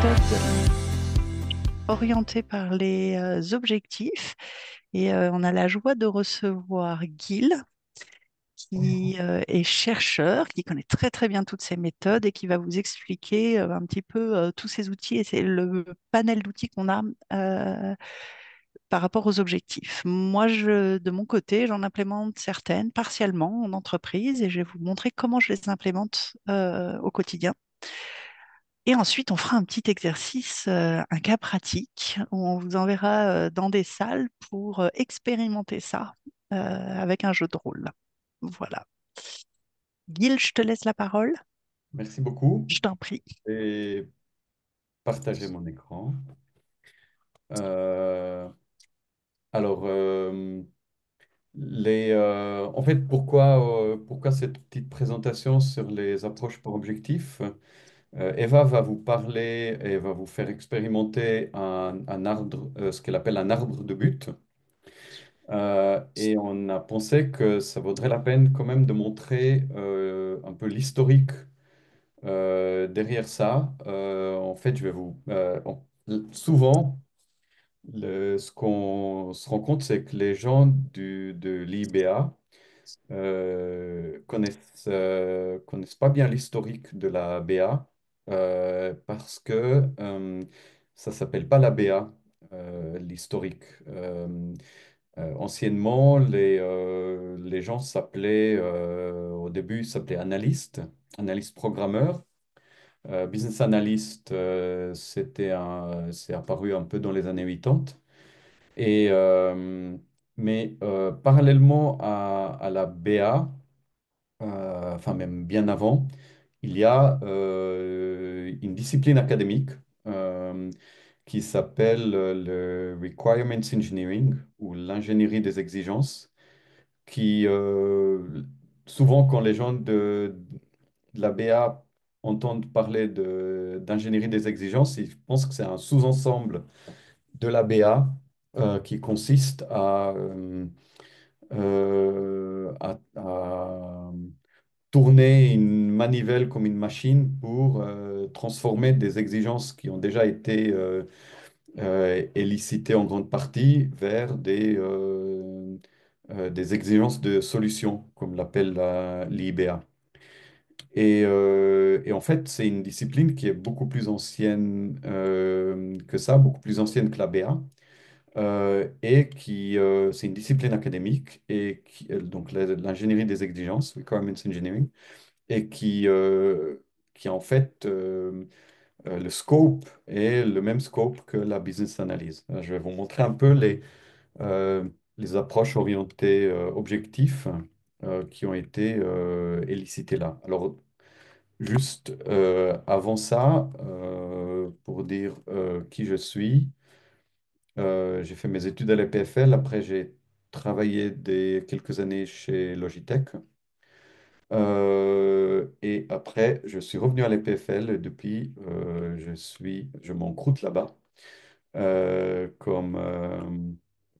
méthode orientée par les objectifs. Et on a la joie de recevoir Gil, qui est chercheur, qui connaît très très bien toutes ces méthodes et qui va vous expliquer un petit peu tous ces outils et c'est le panel d'outils qu'on a par rapport aux objectifs. Moi, de mon côté, j'en implémente certaines partiellement en entreprise et je vais vous montrer comment je les implémente au quotidien. Et ensuite, on fera un petit exercice, un cas pratique, où on vous enverra dans des salles pour expérimenter ça avec un jeu de rôle. Voilà. Gil, je te laisse la parole. Merci beaucoup. Je t'en prie. Et partager mon écran. Euh, alors, en fait, pourquoi cette petite présentation sur les approches par objectif? Eva va vous parler et va vous faire expérimenter un arbre, ce qu'elle appelle un arbre de but. Et on a pensé que ça vaudrait la peine quand même de montrer un peu l'historique derrière ça. En fait, souvent, ce qu'on se rend compte, c'est que les gens de l'IBA connaissent pas bien l'historique de la BA parce que ça s'appelle pas la BA, l'historique. Anciennement, les gens au début, ils s'appelaient analystes programmeurs. Business analyst, c'est apparu un peu dans les années 80. Et, mais parallèlement à la BA, enfin même bien avant, il y a une discipline académique euh, qui s'appelle le Requirements Engineering ou l'ingénierie des exigences, qui souvent quand les gens de la BA entendent parler d'ingénierie des exigences, ils pensent que c'est un sous-ensemble de la BA qui consiste à tourner une manivelle comme une machine pour transformer des exigences qui ont déjà été élicitées en grande partie vers des exigences de solution, comme l'appelle l'IBA. Et en fait, c'est une discipline qui est beaucoup plus ancienne que ça, beaucoup plus ancienne que la BA. C'est une discipline académique, donc l'ingénierie des exigences, Requirements Engineering, et qui en fait, le scope est le même scope que la business analyse. Je vais vous montrer un peu euh, les approches orientées objectifs qui ont été élicitées là. Alors, juste avant ça, pour dire qui je suis, j'ai fait mes études à l'EPFL. Après, j'ai travaillé quelques années chez Logitech. Et après, je suis revenu à l'EPFL et depuis, je m'encroute là-bas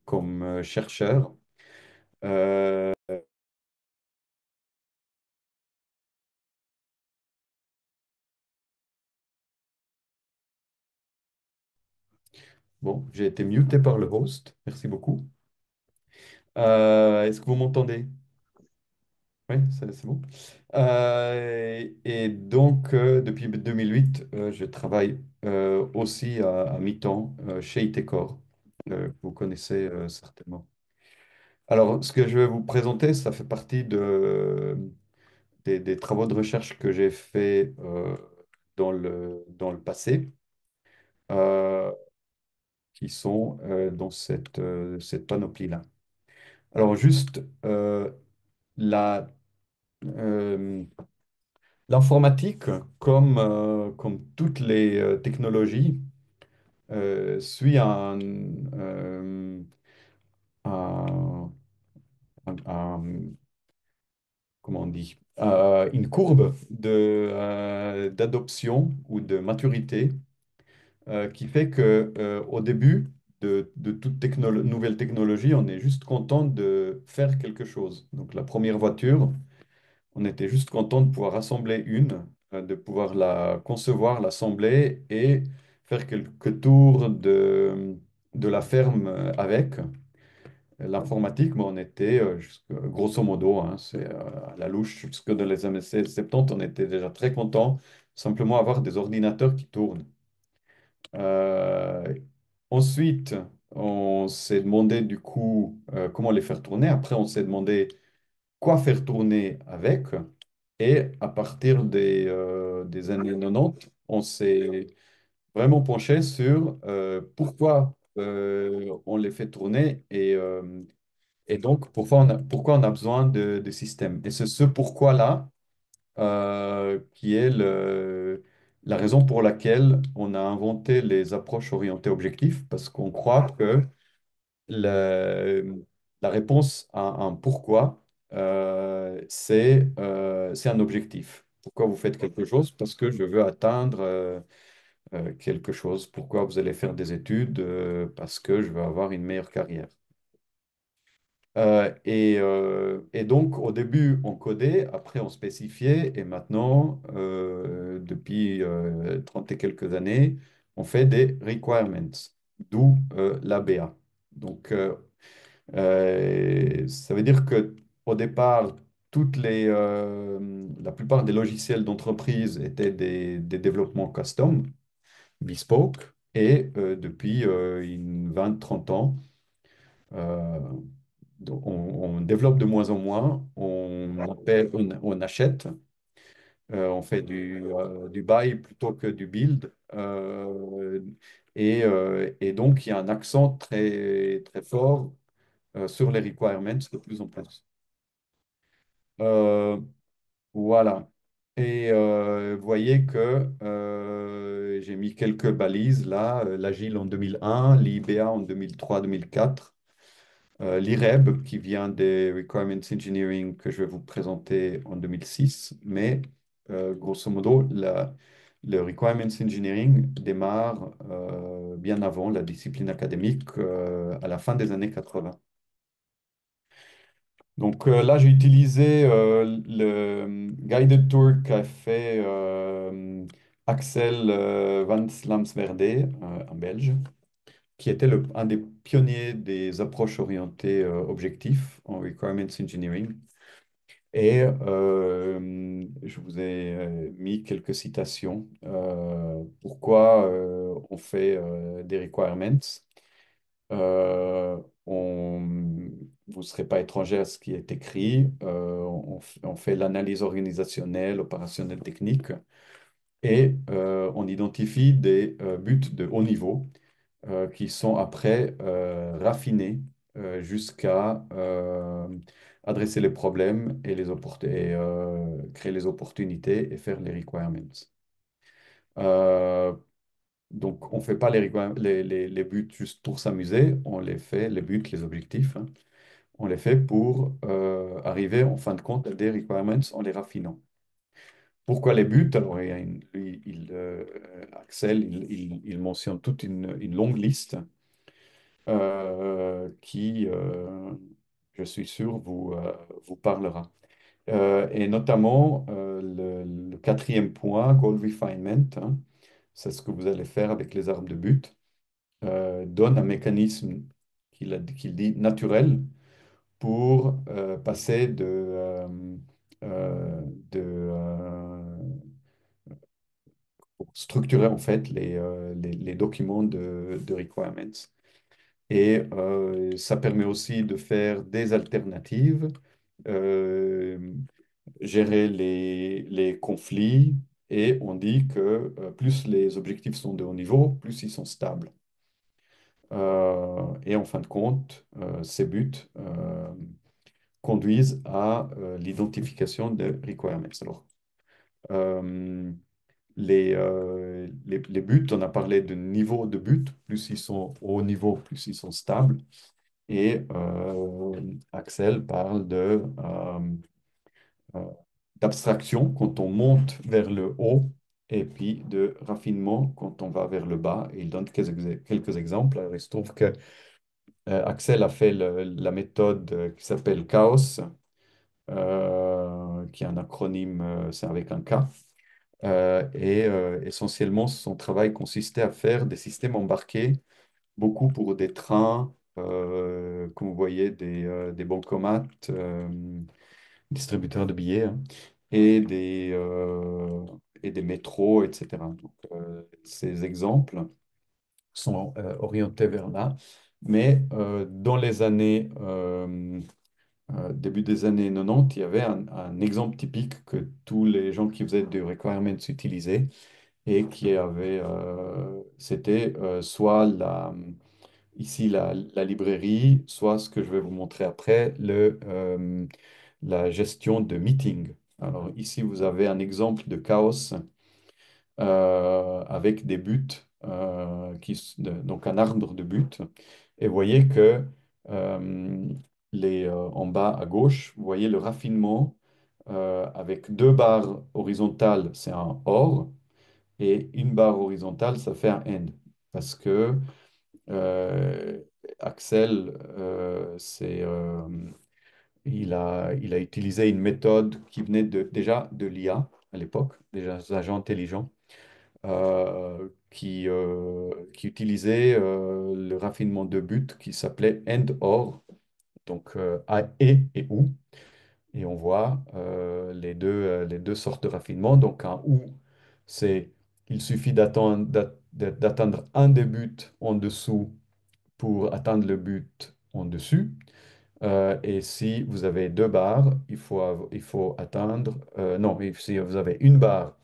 comme chercheur. Euh, bon, j'ai été muté par le host. Merci beaucoup. Est-ce que vous m'entendez? Oui, c'est bon. Et donc, depuis 2008, je travaille aussi à mi-temps chez Itecor, que vous connaissez certainement. Alors, ce que je vais vous présenter, ça fait partie des travaux de recherche que j'ai fait dans le passé, euh, qui sont dans cette panoplie-là. Alors, juste la, euh, l'informatique, comme toutes les technologies, suit un- un- comment on dit, une courbe d'adoption ou de maturité qui fait que au début de toute nouvelle technologie, on est juste content de faire quelque chose. Donc la première voiture, on était juste content de pouvoir assembler de pouvoir la concevoir, l'assembler et faire quelques tours de la ferme avec. L'informatique, mais on était, grosso modo, hein, c'est à la louche, jusque dans les années 70, on était déjà très contents simplement avoir des ordinateurs qui tournent. Euh, Ensuite, on s'est demandé du coup comment les faire tourner. Après, on s'est demandé quoi faire tourner avec. Et à partir des années 90, on s'est vraiment penché sur pourquoi on les fait tourner et donc pourquoi on a besoin de systèmes. Et c'est ce pourquoi-là qui est la raison pour laquelle on a inventé les approches orientées objectifs, parce qu'on croit que la, la réponse à un pourquoi, c'est un objectif. Pourquoi vous faites quelque chose? Parce que je veux atteindre quelque chose. Pourquoi vous allez faire des études? Parce que je veux avoir une meilleure carrière. Et donc, au début, on codait, après, on spécifiait, et maintenant, depuis 30 et quelques années, on fait des requirements, d'où l'ABA. Donc, ça veut dire que au départ, la plupart des logiciels d'entreprise étaient des développements custom, bespoke, et depuis une 20-30 ans, euh, donc, on développe de moins en moins, on achète, on fait du buy plutôt que du build. Et donc, il y a un accent très, très fort sur les requirements de plus en plus. Euh, voilà. Et vous voyez que j'ai mis quelques balises là, l'Agile en 2001, l'IBA en 2003-2004. L'IREB, qui vient des Requirements Engineering que je vais vous présenter en 2006, mais grosso modo, le Requirements Engineering démarre bien avant la discipline académique, à la fin des années 80. Donc là, j'ai utilisé le guided tour qu'a fait Axel van Slamsverde, un Belge, qui était un des pionniers des approches orientées objectifs en requirements engineering. Et je vous ai mis quelques citations. Pourquoi on fait des requirements? Euh, on- Vous ne serez pas étranger à ce qui est écrit. On fait l'analyse organisationnelle, opérationnelle, technique et on identifie des buts de haut niveau qui sont après raffinés jusqu'à adresser les problèmes et créer les opportunités et faire les requirements. Euh, donc, on ne fait pas les buts juste pour s'amuser, on les fait, les buts, les objectifs, hein, on les fait pour arriver en fin de compte à des requirements en les raffinant. Pourquoi les buts? Alors, Axel, il mentionne toute une longue liste qui, je suis sûr, vous parlera. Et notamment, le quatrième point, Goal Refinement, hein, c'est ce que vous allez faire avec les arbres de but, donne un mécanisme qu'il dit naturel pour passer euh, de, euh, pour structurer en fait les documents de requirements. Et ça permet aussi de faire des alternatives, euh, gérer les conflits, et on dit que plus les objectifs sont de haut niveau, plus ils sont stables. Et en fin de compte, ces buts conduisent à l'identification des requirements. Alors, euh, les buts, on a parlé de niveau de but, plus ils sont au haut niveau, plus ils sont stables. Et Axel parle euh, d'abstraction quand on monte vers le haut et puis de raffinement quand on va vers le bas. Et il donne quelques exemples. Alors, il se trouve que Axel a fait la méthode qui s'appelle CHAOS, qui est un acronyme, c'est avec un K. Essentiellement, son travail consistait à faire des systèmes embarqués, beaucoup pour des trains, comme vous voyez, des bancomates, distributeurs de billets, hein, et et des métros, etc. Donc, ces exemples sont orientés vers là. Mais dans les années, début des années 90, il y avait un exemple typique que tous les gens qui faisaient du requirements utilisaient et qui avait, c'était soit ici la librairie, soit ce que je vais vous montrer après, la gestion de meetings. Alors ici, vous avez un exemple de chaos avec des buts, donc un arbre de buts. Et vous voyez que euh, en bas à gauche, vous voyez le raffinement avec deux barres horizontales, c'est un OR, et une barre horizontale, ça fait un AND. Parce que euh, Axel, il a utilisé une méthode qui venait déjà de l'IA à l'époque, déjà des agents intelligents, qui utilisait le raffinement de but qui s'appelait AND-OR, donc A, et OU. Et on voit les deux sortes de raffinement. Donc un OU, c'est il suffit d'atteindre un des buts en dessous pour atteindre le but en dessus. Et si vous avez deux barres, il faut atteindre... non, si vous avez une barre,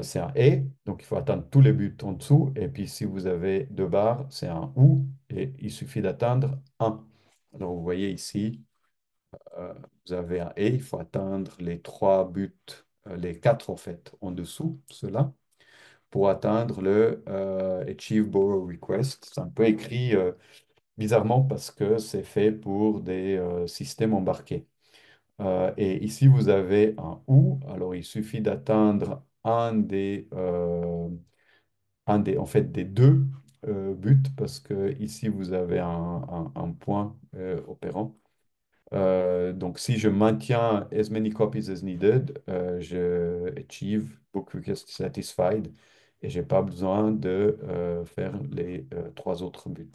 c'est un et, donc il faut atteindre tous les buts en dessous. Et puis si vous avez deux barres, c'est un ou, et il suffit d'atteindre un. Alors vous voyez ici, euh, vous avez un et, il faut atteindre les trois buts, les quatre en fait, en dessous, cela, pour atteindre le Achieve Borrow Request. C'est un peu écrit bizarrement parce que c'est fait pour des systèmes embarqués. Et ici, vous avez un ou, alors il suffit d'atteindre en fait, des deux buts, parce que ici, vous avez un point opérant. Donc, si je maintiens as many copies as needed, je achieve book request satisfied et j'ai pas besoin de faire les trois autres buts.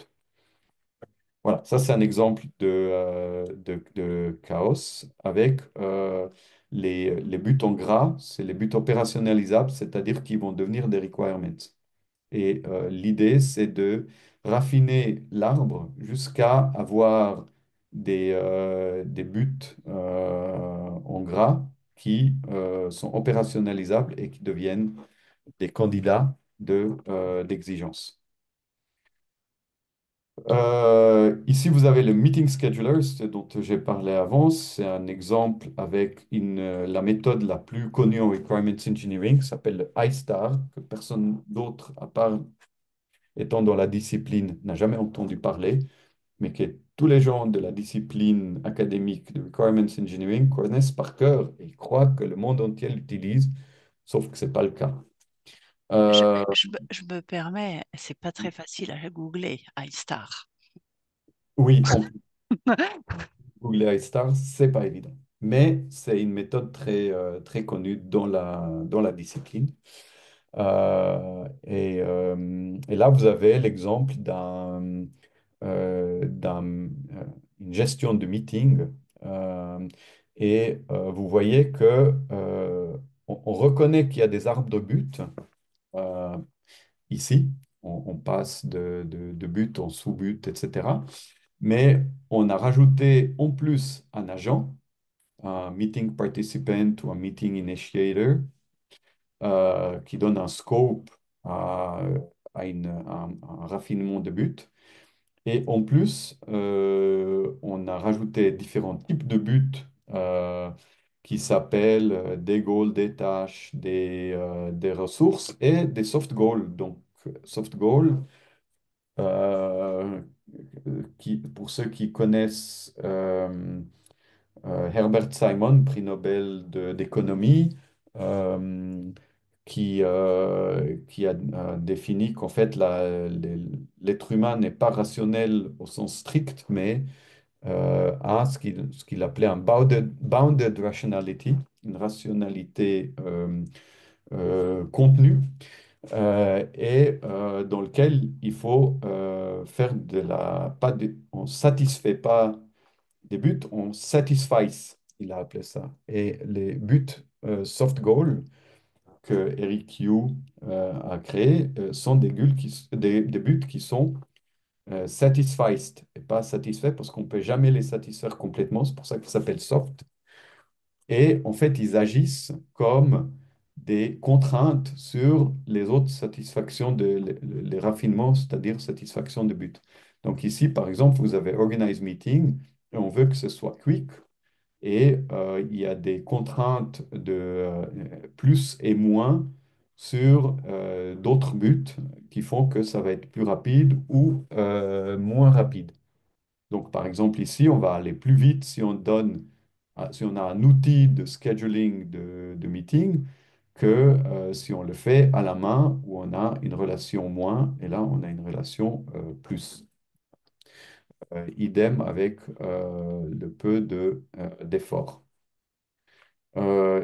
Voilà, ça c'est un exemple de chaos avec les buts en gras, c'est les buts opérationnalisables, c'est-à-dire qu'ils vont devenir des requirements. Et l'idée, c'est de raffiner l'arbre jusqu'à avoir des buts en gras qui sont opérationnalisables et qui deviennent des candidats d'exigence. Ici, vous avez le meeting scheduler, ce dont j'ai parlé avant. C'est un exemple avec la méthode la plus connue en requirements engineering, qui s'appelle le iStar, que personne d'autre, à part étant dans la discipline, n'a jamais entendu parler, mais que tous les gens de la discipline académique de requirements engineering connaissent par cœur et croient que le monde entier l'utilise, sauf que ce n'est pas le cas. Je, Euh, je me permets, c'est pas très facile à googler, iStar. oui, on peut googler iStar, c'est pas évident. Mais c'est une méthode très connue dans la discipline. Et là, vous avez l'exemple une gestion de meeting. Euh, Vous voyez que on reconnaît qu'il y a des arbres de but euh, ici. On passe de but en sous-but, etc. Mais on a rajouté en plus un agent, un meeting participant ou un meeting initiator, qui donne un scope à, un raffinement de but. Et en plus, on a rajouté différents types de buts qui s'appellent des goals, des tâches, des ressources et des soft goals. Donc, soft goals, euh, pour ceux qui connaissent Herbert Simon, prix Nobel d'économie, euh, qui a défini qu'en fait l'être humain n'est pas rationnel au sens strict, mais a ce qu'il appelait un bounded rationality, une rationalité contenu et dans lequel il faut faire de la... Pas de, on satisfait pas des buts, on satisfies, il a appelé ça. Et les buts soft goal que Eric Yu a créés sont des buts qui sont satisfied et pas satisfaits parce qu'on ne peut jamais les satisfaire complètement. C'est pour ça qu'ils s'appellent soft. Et en fait, ils agissent comme des contraintes sur les autres satisfactions, les raffinements, c'est-à-dire satisfaction de but. Donc ici, par exemple, vous avez Organize Meeting et on veut que ce soit quick et il y a des contraintes de plus et moins sur d'autres buts qui font que ça va être plus rapide ou moins rapide. Donc, par exemple, ici, on va aller plus vite si on donne, si on a un outil de scheduling de meeting que si on le fait à la main où on a une relation moins et là, on a une relation plus. Idem avec le peu d'effort.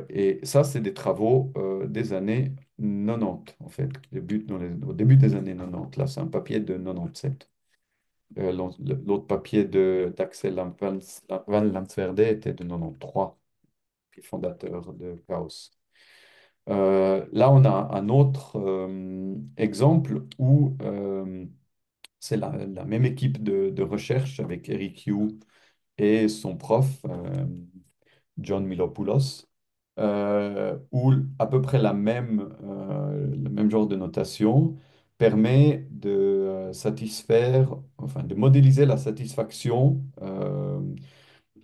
Et ça, c'est des travaux des années 90, en fait, au début des années 90. Là, c'est un papier de 97. L'autre papier d'Axel Van Lansverde était de 93, puis fondateur de Chaos. Là, on a un autre exemple où c'est la même équipe de recherche avec Eric Yu et son prof, John Milopoulos, où à peu près le même genre de notation permet de satisfaire, enfin de modéliser la satisfaction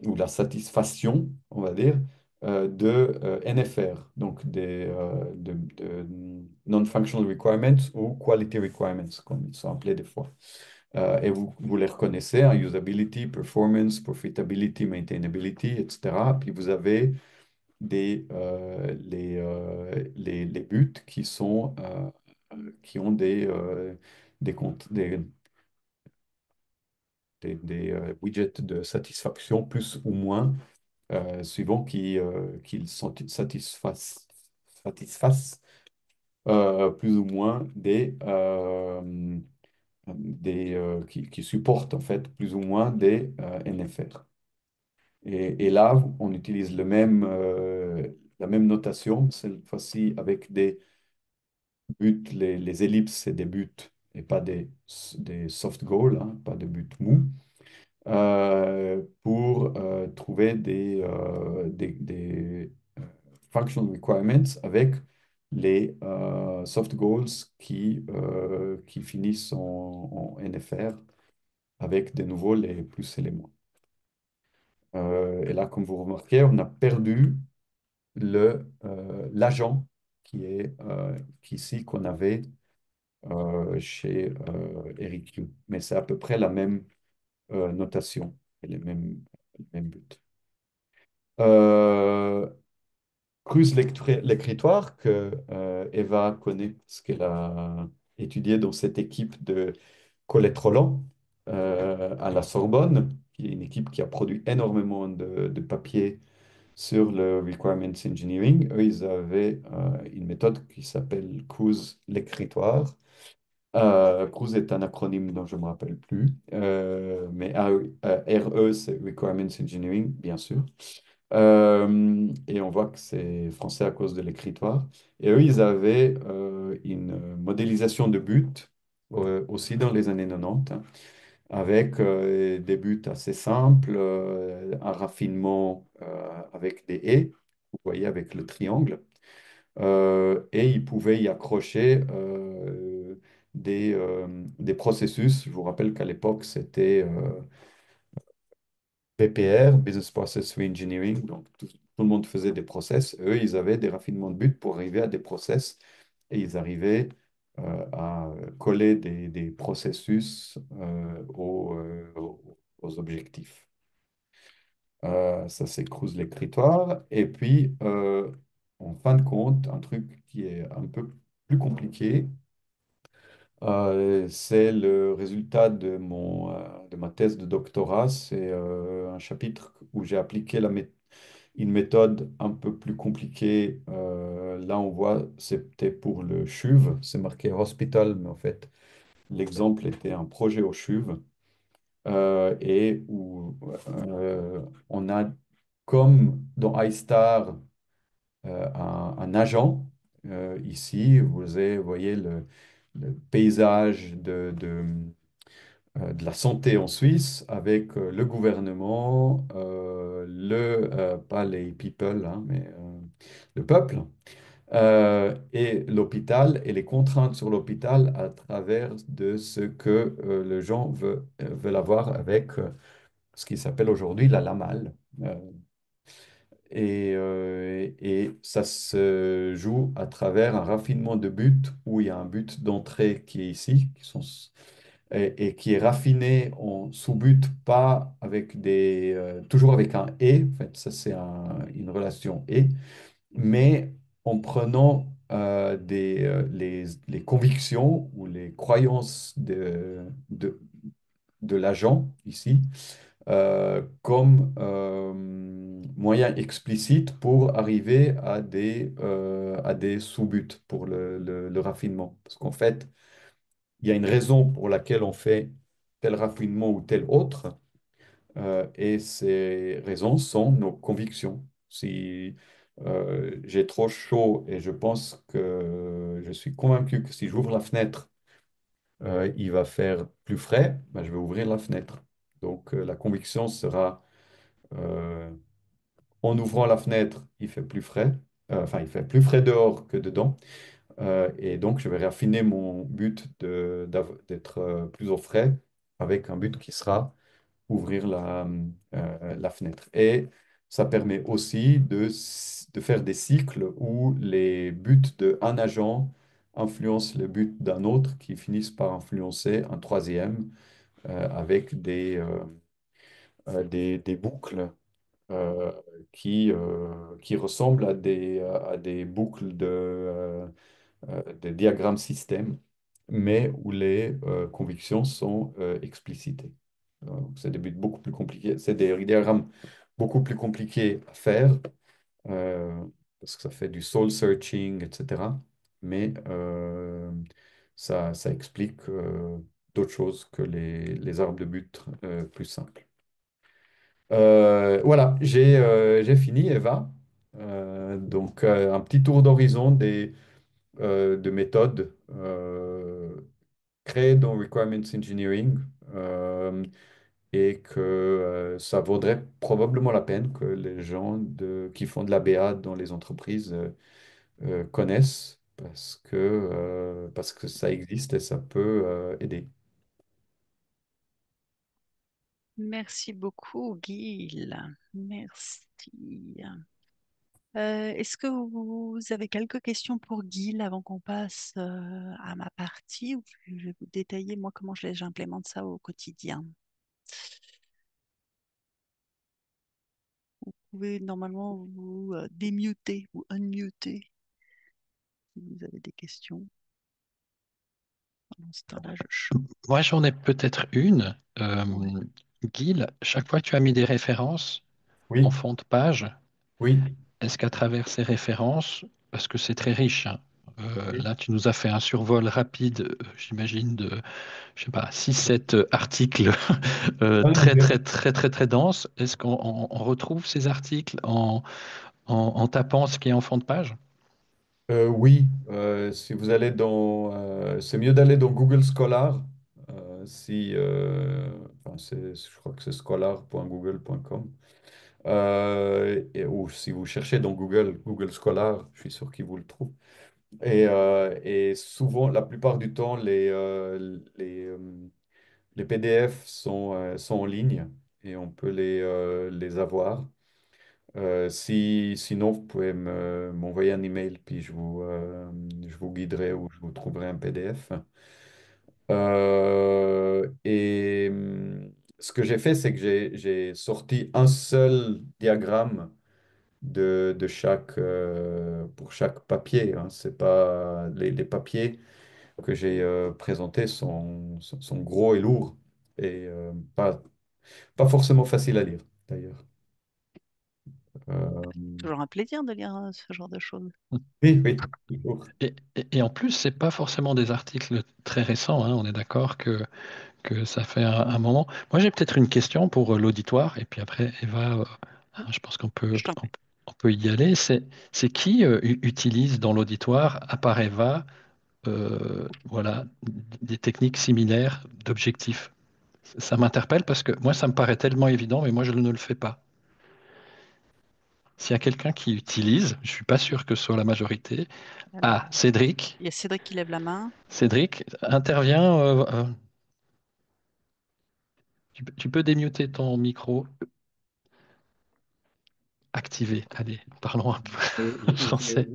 ou la satisfaction, on va dire, de NFR, donc de Non-Functional Requirements ou Quality Requirements, comme ils sont appelés des fois. Et vous les reconnaissez, hein, usability, performance, profitability, maintainability, etc. Puis vous avez les buts qui ont des widgets de satisfaction plus ou moins, suivant qu'ils satisfassent plus ou moins qui supportent en fait plus ou moins des NFR. Et là, on utilise la même notation, cette fois-ci avec des buts, les ellipses, c'est des buts et pas des soft goals, hein, pas de buts mous, pour trouver des functional requirements avec les soft goals qui finissent en NFR avec de nouveau les plus et les moins. Et là, comme vous remarquez, on a perdu l'agent qui ici qu'on avait chez Eric Yu. Mais c'est à peu près la même notation et les mêmes buts. Euh, Cruz l'écritoire que Eva connaît parce qu'elle a étudié dans cette équipe de Colette Roland à la Sorbonne, qui est une équipe qui a produit énormément de papiers sur le Requirements Engineering. Eux, ils avaient une méthode qui s'appelle Cruz l'écritoire. Cruz est un acronyme dont je ne me rappelle plus, mais RE, c'est Requirements Engineering, bien sûr. Et on voit que c'est français à cause de l'écritoire. Et eux, ils avaient une modélisation de buts aussi dans les années 90, hein, avec des buts assez simples, un raffinement avec des et, vous voyez, avec le triangle. Et ils pouvaient y accrocher des processus. Je vous rappelle qu'à l'époque, c'était BPR, Business Process Reengineering. Donc, tout le monde faisait des process. Eux, ils avaient des raffinements de buts pour arriver à des process et ils arrivaient à coller des processus aux objectifs. Ça, c'est Cruz l'écritoire. Et puis, en fin de compte, un truc qui est un peu plus compliqué, c'est le résultat de ma thèse de doctorat. C'est un chapitre où j'ai appliqué une méthode un peu plus compliquée. Là, on voit, c'était pour le CHUV, c'est marqué hospital, mais en fait, l'exemple était un projet au CHUV et où on a, comme dans iStar, un agent. Ici, voyez le paysage de la santé en Suisse avec le gouvernement, pas les people, hein, mais le peuple, et l'hôpital et les contraintes sur l'hôpital à travers de ce que les gens veulent avoir avec ce qui s'appelle aujourd'hui la LAMAL. Euh, et ça se joue à travers un raffinement de buts où il y a un but d'entrée qui est ici, et qui est raffiné en sous-but, pas avec toujours avec un et, en fait, ça c'est une relation et, mais en prenant les convictions ou les croyances de l'agent ici comme moyen explicite pour arriver à des sous-buts pour le raffinement. Parce qu'en fait, il y a une raison pour laquelle on fait tel raffinement ou tel autre, et ces raisons sont nos convictions. Si j'ai trop chaud et je pense que je suis convaincu que si j'ouvre la fenêtre, il va faire plus frais, ben, je vais ouvrir la fenêtre. Donc la conviction sera euh, en ouvrant la fenêtre, il fait plus frais. Enfin, il fait plus frais dehors que dedans. Et donc, je vais raffiner mon but d'être plus au frais avec un but qui sera ouvrir la fenêtre. Et ça permet aussi de faire des cycles où les buts d'un agent influencent le but d'un autre qui finissent par influencer un troisième avec des boucles euh, qui ressemblent à des boucles de diagrammes système, mais où les convictions sont explicitées. Donc, c'est des buts beaucoup plus compliqués, c'est des diagrammes beaucoup plus compliqués à faire euh, parce que ça fait du soul searching, etc. Mais ça explique d'autres choses que les arbres de but plus simples. Voilà, j'ai fini, Eva. Donc, un petit tour d'horizon de méthodes créées dans Requirements Engineering et que ça vaudrait probablement la peine que les gens qui font de la BA dans les entreprises connaissent parce que ça existe et ça peut aider. Merci beaucoup, Gilles. Merci. Est-ce que vous avez quelques questions pour Gilles avant qu'on passe à ma partie ou je vais vous détailler moi comment j'implémente ça au quotidien. Vous pouvez normalement vous démuter ou unmuter si vous avez des questions. Pendant ce temps-là, je chante. Moi, j'en ai peut-être une. Ouais. Gil, chaque fois que tu as mis des références en Oui, fond de page, oui, est-ce qu'à travers ces références, parce que c'est très riche, hein, oui. là, tu nous as fait un survol rapide, j'imagine, de, je sais pas, 6-7 articles Ah non, très, très, très, très, très denses. Est-ce qu'on on retrouve ces articles en tapant ce qui est en fond de page? Oui, si vous allez c'est mieux d'aller dans Google Scholar. Enfin, je crois que c'est scholar.google.com. Ou si vous cherchez dans Google Scholar, je suis sûr qu'il vous le trouve. Et souvent, la plupart du temps, les PDF sont en ligne et on peut les avoir. Sinon, vous pouvez m'envoyer un email, puis je vous guiderai ou je vous trouverai un PDF. Ce que j'ai fait, c'est que j'ai sorti un seul diagramme pour chaque papier. Hein. C'est pas, les papiers que j'ai présentés sont gros et lourds et pas forcément faciles à lire, d'ailleurs. Euh, Toujours un plaisir de lire ce genre de choses. oui, oui, toujours. Et en plus, c'est pas forcément des articles très récents, hein. On est d'accord que ça fait un moment. Moi, j'ai peut-être une question pour l'auditoire, et puis après, Eva, Oui, je pense je t'en prie. on peut y aller. C'est qui utilise dans l'auditoire, à part Eva, voilà, des techniques similaires d'objectifs? Ça m'interpelle parce que moi, ça me paraît tellement évident, mais moi, je ne le fais pas. S'il y a quelqu'un qui utilise, je suis pas sûr que ce soit la majorité. Alors, Ah, Cédric. il y a Cédric qui lève la main. Cédric, intervient. Tu peux démuter ton micro, activer. Allez, parlons un peu français.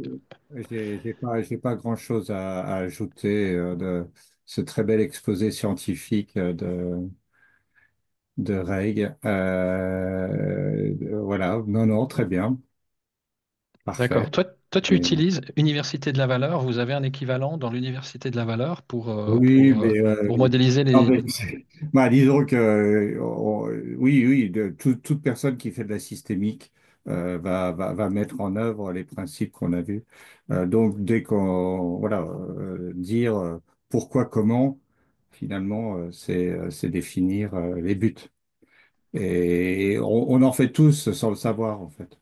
J'ai pas grand-chose à ajouter de ce très bel exposé scientifique de Reig. Voilà, non, non, très bien, D'accord. parfait. Toi, tu Et- utilises Université de la valeur. Vous avez un équivalent dans l'Université de la valeur oui, pour modéliser non, les. mais bah, disons que oui, oui, toute personne qui fait de la systémique va mettre en œuvre les principes qu'on a vus. Donc, dès qu'on voilà, dire pourquoi, comment, finalement, c'est définir les buts. Et on en fait tous sans le savoir, en fait.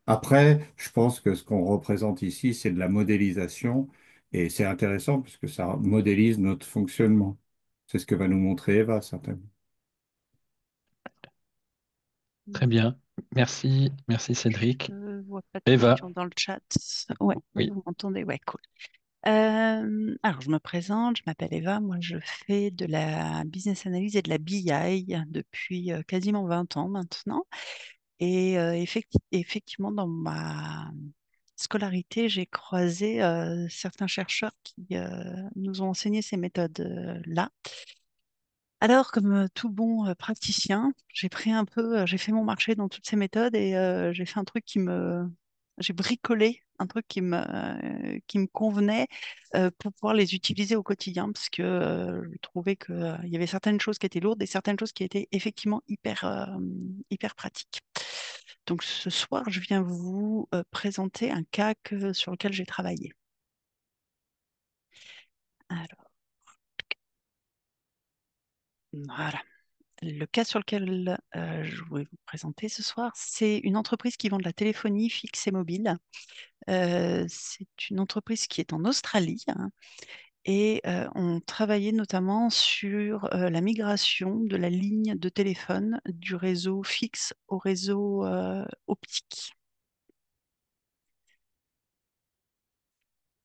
Après, je pense que ce qu'on représente ici, c'est de la modélisation et c'est intéressant puisque ça modélise notre fonctionnement. C'est ce que va nous montrer Eva, certainement. Très bien. Merci, merci Cédric. Je vois pas de Eva, questions dans le chat. Ouais, oui. vous m'entendez? Ouais, cool. Alors, je me présente, je m'appelle Eva. Moi, je fais de la business analyse et de la BI depuis quasiment 20 ans maintenant. Et effectivement, dans ma scolarité, j'ai croisé certains chercheurs qui nous ont enseigné ces méthodes-là. Alors, comme tout bon praticien, j'ai pris un peu, j'ai fait mon marché dans toutes ces méthodes et j'ai fait un truc j'ai bricolé un truc qui me convenait pour pouvoir les utiliser au quotidien parce que je trouvais que, il y avait certaines choses qui étaient lourdes et certaines choses qui étaient effectivement hyper pratiques. Donc, ce soir, je viens vous présenter un cas sur lequel j'ai travaillé. Alors, voilà. Le cas sur lequel je voulais vous présenter ce soir, c'est une entreprise qui vend de la téléphonie fixe et mobile. C'est une entreprise qui est en Australie, hein, et on travaillait notamment sur la migration de la ligne de téléphone du réseau fixe au réseau optique.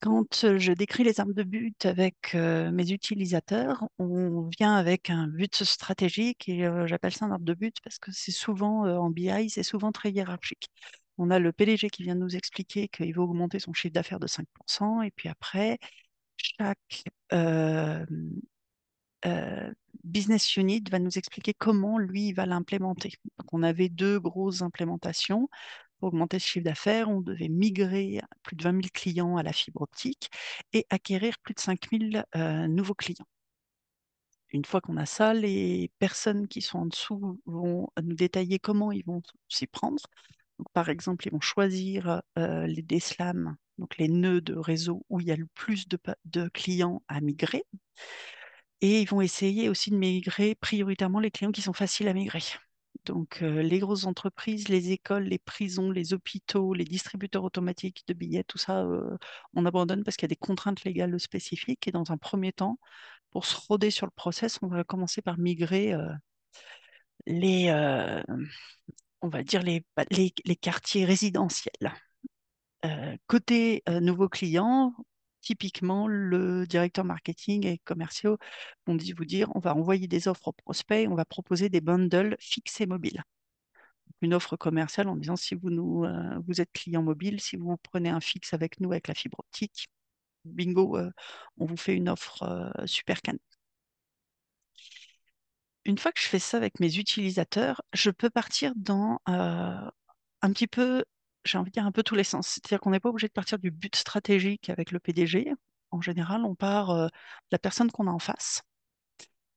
Quand je décris les armes de but avec mes utilisateurs, on vient avec un but stratégique et j'appelle ça un arbre de but parce que c'est souvent en BI, c'est souvent très hiérarchique. On a le PDG qui vient de nous expliquer qu'il veut augmenter son chiffre d'affaires de 5% et puis après, chaque euh, euh, business unit va nous expliquer comment lui il va l'implémenter. Donc on avait deux grosses implémentations. Pour augmenter ce chiffre d'affaires, on devait migrer plus de 20 000 clients à la fibre optique et acquérir plus de 5 000 nouveaux clients. Une fois qu'on a ça, les personnes qui sont en dessous vont nous détailler comment ils vont s'y prendre. Donc, par exemple, ils vont choisir les DSLAM, donc les nœuds de réseau où il y a le plus de clients à migrer. Et ils vont essayer aussi de migrer prioritairement les clients qui sont faciles à migrer. Donc, les grosses entreprises, les écoles, les prisons, les hôpitaux, les distributeurs automatiques de billets, tout ça, on abandonne parce qu'il y a des contraintes légales spécifiques. Et dans un premier temps, pour se roder sur le process, on va commencer par migrer les, on va dire les quartiers résidentiels. Côté nouveaux clients, typiquement, le directeur marketing et commerciaux vous dire, on va envoyer des offres aux prospects, on va proposer des bundles fixes et mobiles. Une offre commerciale en disant, si vous êtes client mobile, si vous prenez un fixe avec nous avec la fibre optique, bingo, on vous fait une offre super canon. Une fois que je fais ça avec mes utilisateurs, je peux partir dans un petit peu, j'ai envie de dire un peu tous les sens. C'est-à-dire qu'on n'est pas obligé de partir du but stratégique avec le PDG. En général, on part de la personne qu'on a en face.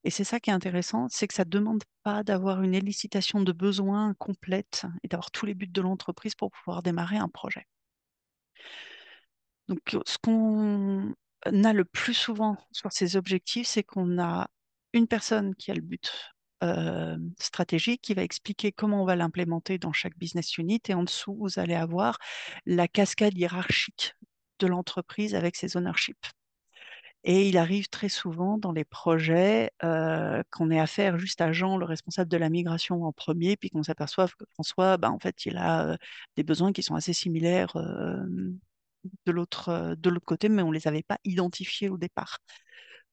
Et c'est ça qui est intéressant, c'est que ça ne demande pas d'avoir une élucidation de besoins complète et d'avoir tous les buts de l'entreprise pour pouvoir démarrer un projet. Donc, ce qu'on a le plus souvent sur ces objectifs, c'est qu'on a une personne qui a le but stratégique, qui va expliquer comment on va l'implémenter dans chaque business unit, et en dessous, vous allez avoir la cascade hiérarchique de l'entreprise avec ses ownerships. Et il arrive très souvent dans les projets qu'on ait affaire juste à Jean, le responsable de la migration en premier, puis qu'on s'aperçoive que François, en fait, il a des besoins qui sont assez similaires de l'autre côté, mais on ne les avait pas identifiés au départ.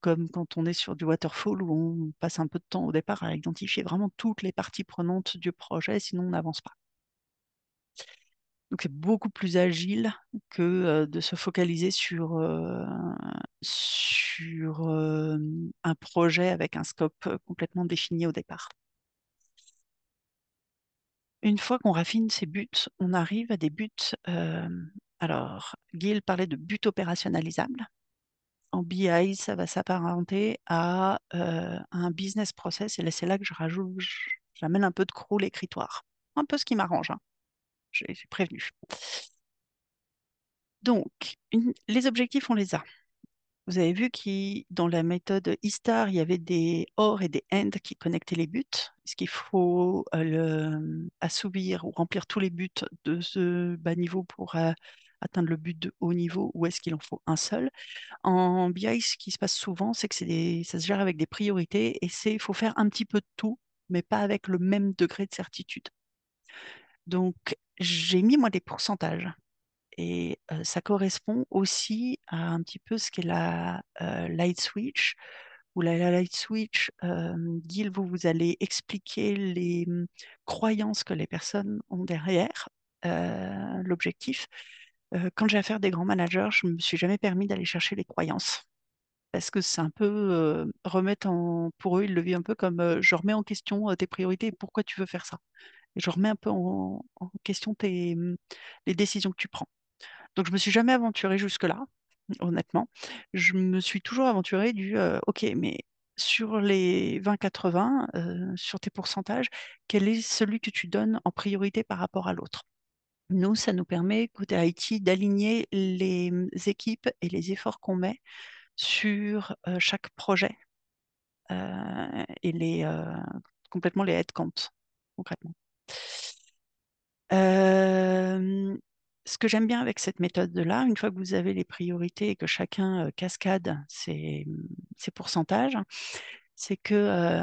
Comme quand on est sur du waterfall où on passe un peu de temps au départ à identifier vraiment toutes les parties prenantes du projet, sinon on n'avance pas. Donc c'est beaucoup plus agile que de se focaliser sur un projet avec un scope complètement défini au départ. Une fois qu'on raffine ces buts, on arrive à des buts. Alors, Gil parlait de buts opérationnalisables. En BI, ça va s'apparenter à un business process. Et là, c'est là que j'amène un peu de crawl écritoire. Un peu ce qui m'arrange, hein. J'ai prévenu. Donc, les objectifs, on les a. Vous avez vu que dans la méthode ISTAR, il y avait des OR et des AND qui connectaient les buts. Est-ce qu'il faut assouvir ou remplir tous les buts de ce bas niveau pour atteindre le but de haut niveau, ou est-ce qu'il en faut un seul? En BI, ce qui se passe souvent, c'est que ça se gère avec des priorités, et il faut faire un petit peu de tout, mais pas avec le même degré de certitude. Donc, j'ai mis moi des pourcentages. Et ça correspond aussi à un petit peu ce qu'est la light switch. Ou la light switch, Gil, vous allez expliquer les croyances que les personnes ont derrière l'objectif. Quand j'ai affaire à des grands managers, je ne me suis jamais permis d'aller chercher les croyances. Parce que c'est un peu remettre en. Pour eux, ils le vivent un peu comme je remets en question tes priorités et pourquoi tu veux faire ça. Et je remets un peu en question les décisions que tu prends. Donc, je me suis jamais aventurée jusque-là, honnêtement. Je me suis toujours aventurée OK, mais sur les 20-80, sur tes pourcentages, quel est celui que tu donnes en priorité par rapport à l'autre? Nous, ça nous permet, côté IT, d'aligner les équipes et les efforts qu'on met sur chaque projet et complètement les headcounts, concrètement. Euh, Ce que j'aime bien avec cette méthode-là, une fois que vous avez les priorités et que chacun cascade ses pourcentages, c'est que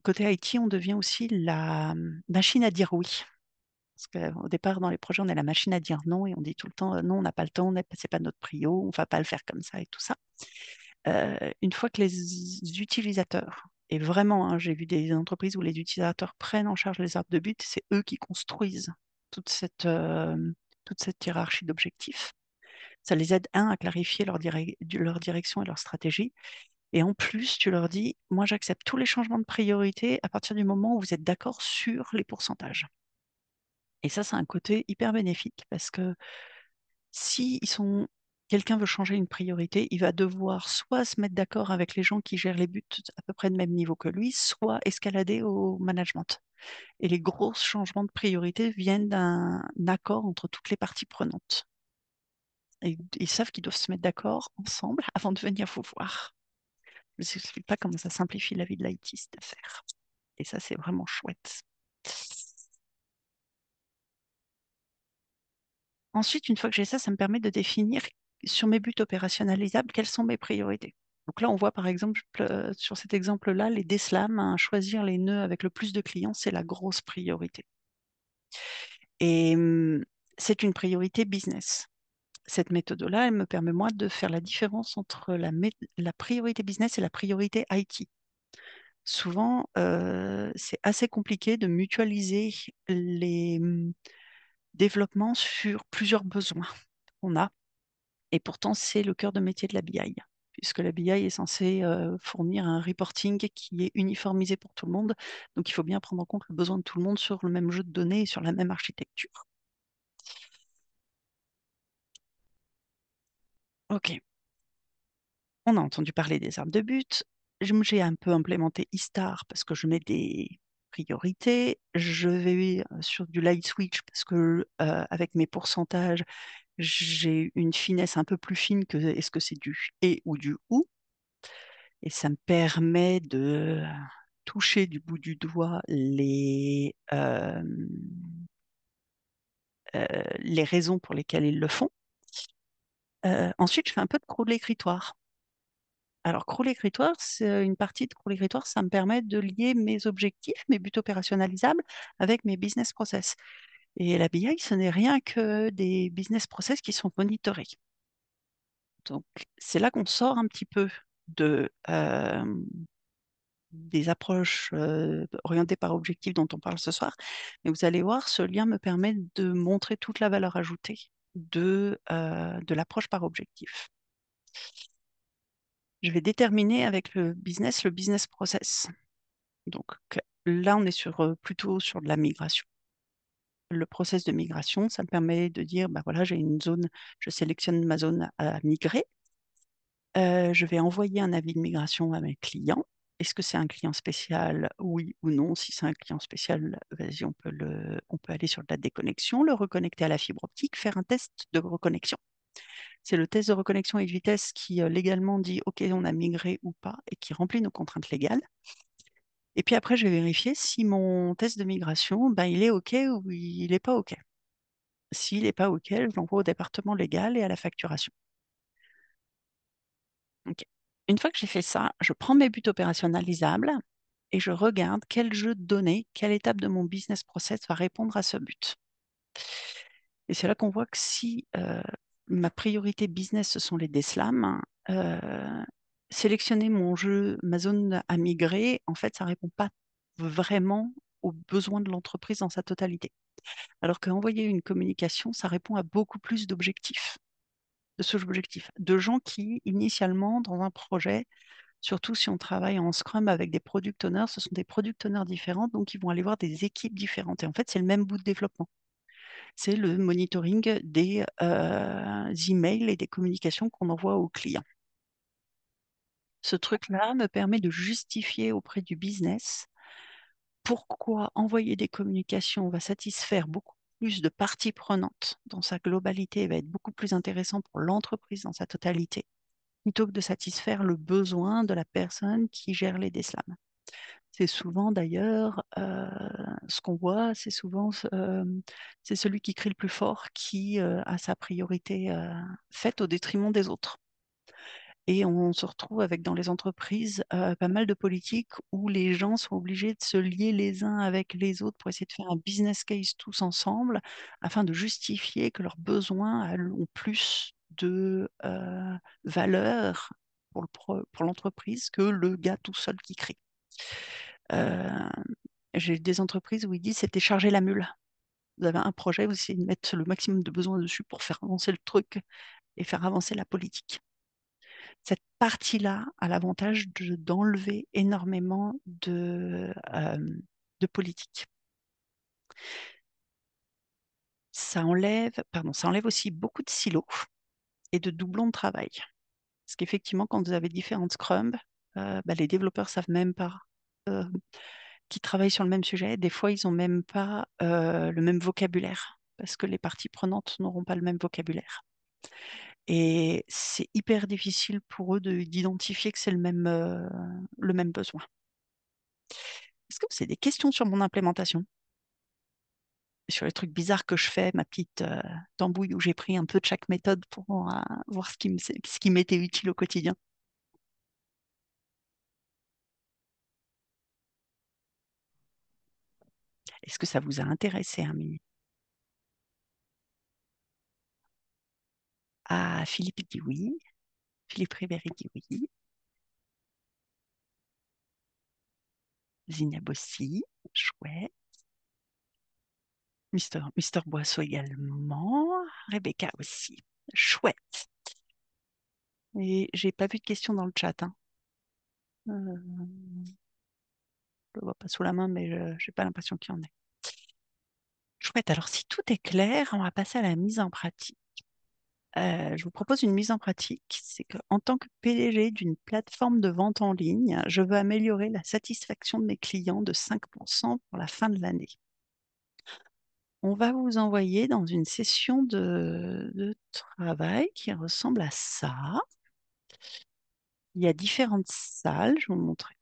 côté IT, on devient aussi la machine à dire oui. Parce qu'au départ, dans les projets, on est la machine à dire non et on dit tout le temps non, on n'a pas le temps, c'est pas notre prio, on va pas le faire comme ça et tout ça. Une fois que les utilisateurs, et vraiment, hein, j'ai vu des entreprises où les utilisateurs prennent en charge les arbres de but, c'est eux qui construisent toute cette hiérarchie d'objectifs. Ça les aide, à clarifier leur direction et leur stratégie. Et en plus, tu leur dis, moi, j'accepte tous les changements de priorité à partir du moment où vous êtes d'accord sur les pourcentages. Et ça, c'est un côté hyper bénéfique parce que si quelqu'un veut changer une priorité, il va devoir soit se mettre d'accord avec les gens qui gèrent les buts à peu près de même niveau que lui, soit escalader au management. Et les gros changements de priorité viennent d'un accord entre toutes les parties prenantes. Et ils savent qu'ils doivent se mettre d'accord ensemble avant de venir vous voir. Je ne vous explique pas comment ça simplifie la vie de l'IT, cette affaire. Et ça, c'est vraiment chouette. Ensuite, une fois que j'ai ça, ça me permet de définir sur mes buts opérationnalisables quelles sont mes priorités. Donc là, on voit par exemple sur cet exemple-là, les DSLAM, hein, choisir les nœuds avec le plus de clients, c'est la grosse priorité. Et c'est une priorité business. Cette méthode-là, elle me permet moi de faire la différence entre la priorité business et la priorité IT. Souvent, c'est assez compliqué de mutualiser les développements sur plusieurs besoins qu'on a. Et pourtant, c'est le cœur de métier de la BI, puisque la BI est censée fournir un reporting qui est uniformisé pour tout le monde. Donc, il faut bien prendre en compte le besoin de tout le monde sur le même jeu de données et sur la même architecture. OK. On a entendu parler des arbres de but. j'ai un peu implémenté Istar parce que je mets des priorités. Je vais sur du light switch parce que avec mes pourcentages, j'ai une finesse un peu plus fine que est-ce que c'est du et ou du ou. Et ça me permet de toucher du bout du doigt les raisons pour lesquelles ils le font. Ensuite, je fais un peu de crawl écritoire. Alors, crawl écritoire, c'est une partie de crawl écritoire, ça me permet de lier mes objectifs, mes buts opérationnalisables avec mes business process. Et la BI, ce n'est rien que des business process qui sont monitorés. Donc, c'est là qu'on sort un petit peu des approches orientées par objectif dont on parle ce soir. Mais vous allez voir, ce lien me permet de montrer toute la valeur ajoutée de l'approche par objectif. Je vais déterminer avec le business process. Donc là, on est plutôt sur de la migration. Le process de migration, ça me permet de dire, bah voilà, j'ai une zone, je sélectionne ma zone à migrer. Je vais envoyer un avis de migration à mes clients. Est-ce que c'est un client spécial, oui ou non? Si c'est un client spécial, vas-y, on peut aller sur de la déconnexion, le reconnecter à la fibre optique, faire un test de reconnexion. C'est le test de reconnexion et de vitesse qui légalement dit OK, on a migré ou pas et qui remplit nos contraintes légales. Et puis après, je vais vérifier si mon test de migration, ben, il est OK ou il n'est pas OK. S'il n'est pas OK, je l'envoie au département légal et à la facturation. OK. Une fois que j'ai fait ça, je prends mes buts opérationnalisables et je regarde quel jeu de données, quelle étape de mon business process va répondre à ce but. Et c'est là qu'on voit que si ma priorité business, ce sont les DSLAM, sélectionner ma zone à migrer, en fait, ça ne répond pas vraiment aux besoins de l'entreprise dans sa totalité. Alors qu'envoyer une communication, ça répond à beaucoup plus d'objectifs, de sous-objectifs, de gens qui, initialement, dans un projet, surtout si on travaille en Scrum avec des product owners, ce sont des product owners différents, donc ils vont aller voir des équipes différentes. Et en fait, c'est le même bout de développement. C'est le monitoring des emails et des communications qu'on envoie aux clients. Ce truc-là me permet de justifier auprès du business pourquoi envoyer des communications va satisfaire beaucoup plus de parties prenantes dans sa globalité et va être beaucoup plus intéressant pour l'entreprise dans sa totalité, plutôt que de satisfaire le besoin de la personne qui gère les DSLAM. C'est souvent d'ailleurs ce qu'on voit, c'est celui qui crie le plus fort qui a sa priorité faite au détriment des autres. Et on se retrouve avec dans les entreprises pas mal de politiques où les gens sont obligés de se lier les uns avec les autres pour essayer de faire un business case tous ensemble afin de justifier que leurs besoins ont plus de valeur pour l'entreprise que le gars tout seul qui crie. Euh, j'ai des entreprises où ils disent c'était charger la mule. Vous avez un projet, vous essayez de mettre le maximum de besoins dessus pour faire avancer le truc et faire avancer la politique. Cette partie-là a l'avantage d'enlever énormément de politique. Ça enlève aussi beaucoup de silos et de doublons de travail. Parce qu'effectivement, quand vous avez différentes scrums, bah, les développeurs savent même pas euh, qui travaillent sur le même sujet. Des fois, ils n'ont même pas le même vocabulaire parce que les parties prenantes n'auront pas le même vocabulaire. Et c'est hyper difficile pour eux d'identifier que c'est le même besoin. Est-ce que vous avez des questions sur mon implémentation? Sur les trucs bizarres que je fais, ma petite tambouille où j'ai pris un peu de chaque méthode pour voir ce qui m'était utile au quotidien. Est-ce que ça vous a intéressé, un minute? Ah, Philippe dit oui. Philippe Ribéry dit oui. Zineb aussi. Chouette. Mister Boisseau également. Rebecca aussi. Chouette. Et j'ai pas vu de questions dans le chat, hein. Je le vois pas sous la main, mais je n'ai pas l'impression qu'il y en ait. Chouette. Alors, si tout est clair, on va passer à la mise en pratique. je vous propose une mise en pratique. C'est qu'en tant que PDG d'une plateforme de vente en ligne, je veux améliorer la satisfaction de mes clients de 5% pour la fin de l'année. On va vous envoyer dans une session de travail qui ressemble à ça. Il y a différentes salles, je vais vous montrer.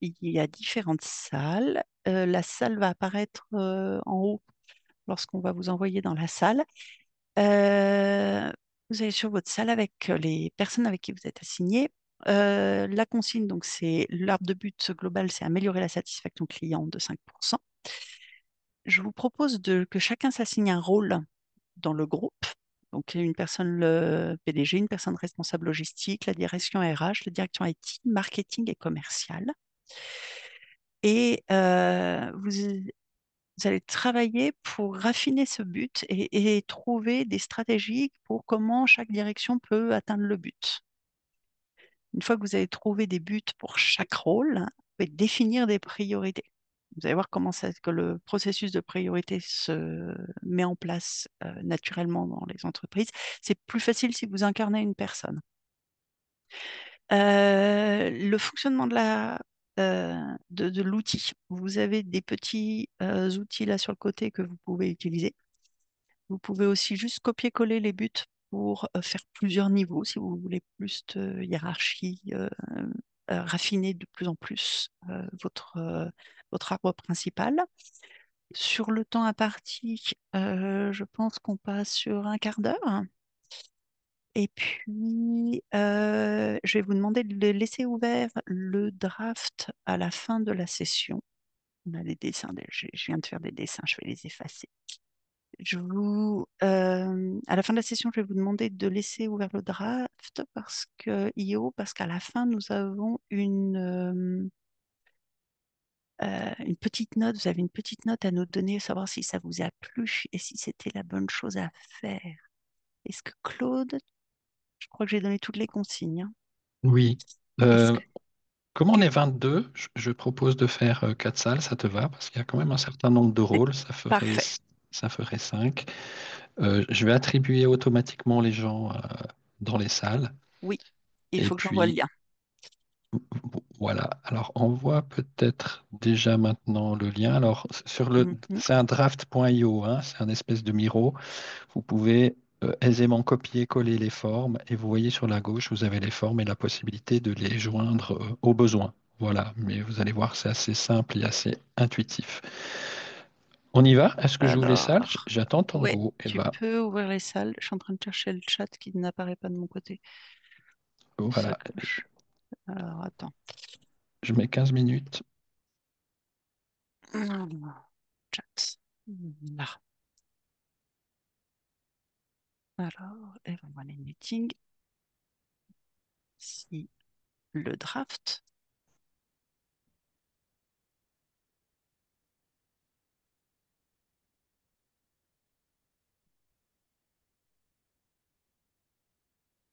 Il y a différentes salles. La salle va apparaître en haut lorsqu'on va vous envoyer dans la salle. Euh, Vous allez sur votre salle avec les personnes avec qui vous êtes assigné. La consigne, donc c'est l'arbre de but global, c'est améliorer la satisfaction client de 5%. Je vous propose que chacun s'assigne un rôle dans le groupe. Donc, une personne le PDG, une personne responsable logistique, la direction RH, la direction IT, marketing et commercial. Et vous allez travailler pour raffiner ce but et trouver des stratégies pour comment chaque direction peut atteindre le but. Une fois que vous avez trouvé des buts pour chaque rôle, vous pouvez définir des priorités. Vous allez voir comment que le processus de priorité se met en place naturellement dans les entreprises. C'est plus facile si vous incarnez une personne. Le fonctionnement de l'outil. Vous avez des petits outils là sur le côté que vous pouvez utiliser. Vous pouvez aussi juste copier-coller les buts pour faire plusieurs niveaux si vous voulez plus de hiérarchie, raffiner de plus en plus votre arbre principal. Sur le temps imparti, je pense qu'on passe sur un quart d'heure. Et puis, je vais vous demander de laisser ouvert le draft à la fin de la session. On a des dessins, je viens de faire des dessins, je vais les effacer. À la fin de la session, je vais vous demander de laisser ouvert le draft parce qu'à la fin, nous avons une petite note. Vous avez une petite note à nous donner, savoir si ça vous a plu et si c'était la bonne chose à faire. Est-ce que Claude, je crois que j'ai donné toutes les consignes, hein. Oui. Est-ce Euh, que Comme on est 22, je propose de faire 4 salles, ça te va? Parce qu'il y a quand même un certain nombre de c'est rôles, parfait? ça ferait 5. Je vais attribuer automatiquement les gens dans les salles. Oui, il Et faut que j'envoie le puis, lien. voilà. Alors, envoie peut-être déjà maintenant le lien. Alors, Mhm. c'est un draft.io, hein, c'est un espèce de Miro. Vous pouvez aisément copier-coller les formes et vous voyez sur la gauche, vous avez les formes et la possibilité de les joindre au besoin. Voilà, mais vous allez voir, c'est assez simple et assez intuitif. On y va? Est-ce que j'ouvre les salles? Alors, J'attends ton ouais, go, tu Eva. peux ouvrir les salles. Je suis en train de chercher le chat qui n'apparaît pas de mon côté. Ça Voilà, cloche. Alors, attends. je mets 15 minutes. Chat. Là. Alors, Everyone Meeting. Si le draft.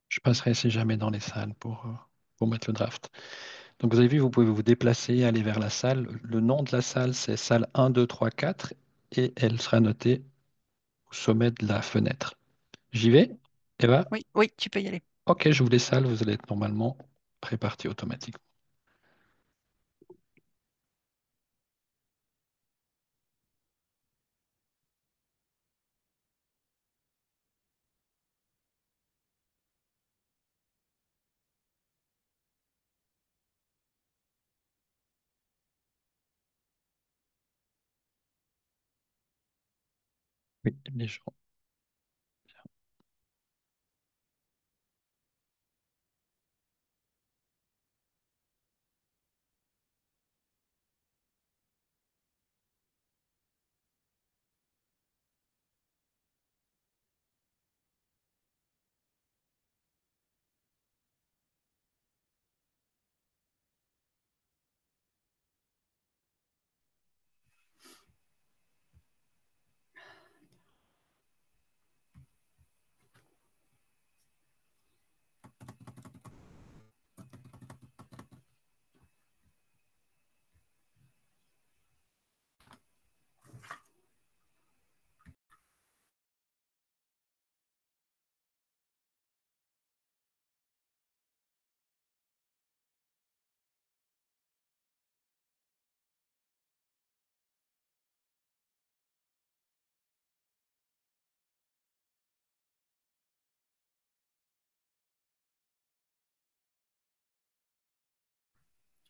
Je passerai si jamais dans les salles pour mettre le draft. Donc vous avez vu, vous pouvez vous déplacer, aller vers la salle. Le nom de la salle, c'est salle 1, 2, 3, 4 et elle sera notée au sommet de la fenêtre. J'y vais, Eva? Oui, oui, tu peux y aller. Ok, j'ouvre les salles, vous allez être normalement répartis automatiquement. Oui, les gens.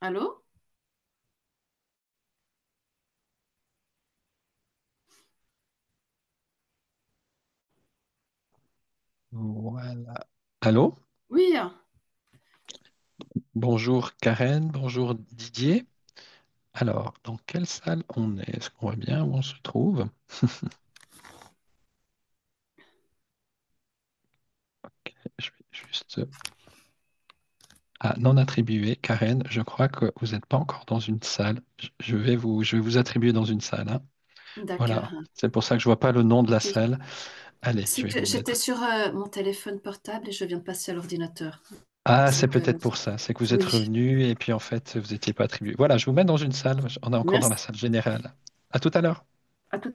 Allô? Voilà. Allô? Oui, Bonjour Karen, bonjour Didier. Alors, dans quelle salle on est? Est-ce qu'on voit bien où on se trouve? Je vais juste... Ah, non attribué. Karen, je crois que vous n'êtes pas encore dans une salle. Je vais vous attribuer dans une salle, hein. Voilà. d'accord. C'est pour ça que je vois pas le nom de la Ok. salle. Allez, je C'est vais que vous j'étais mettre. sur mon téléphone portable et je viens de passer à l'ordinateur. Ah, c'est C'est que... peut-être pour ça. C'est que vous êtes Oui, revenu et puis en fait, vous n'étiez pas attribué. Voilà, je vous mets dans une salle. On est encore dans merci. la salle générale. À tout à l'heure. À tout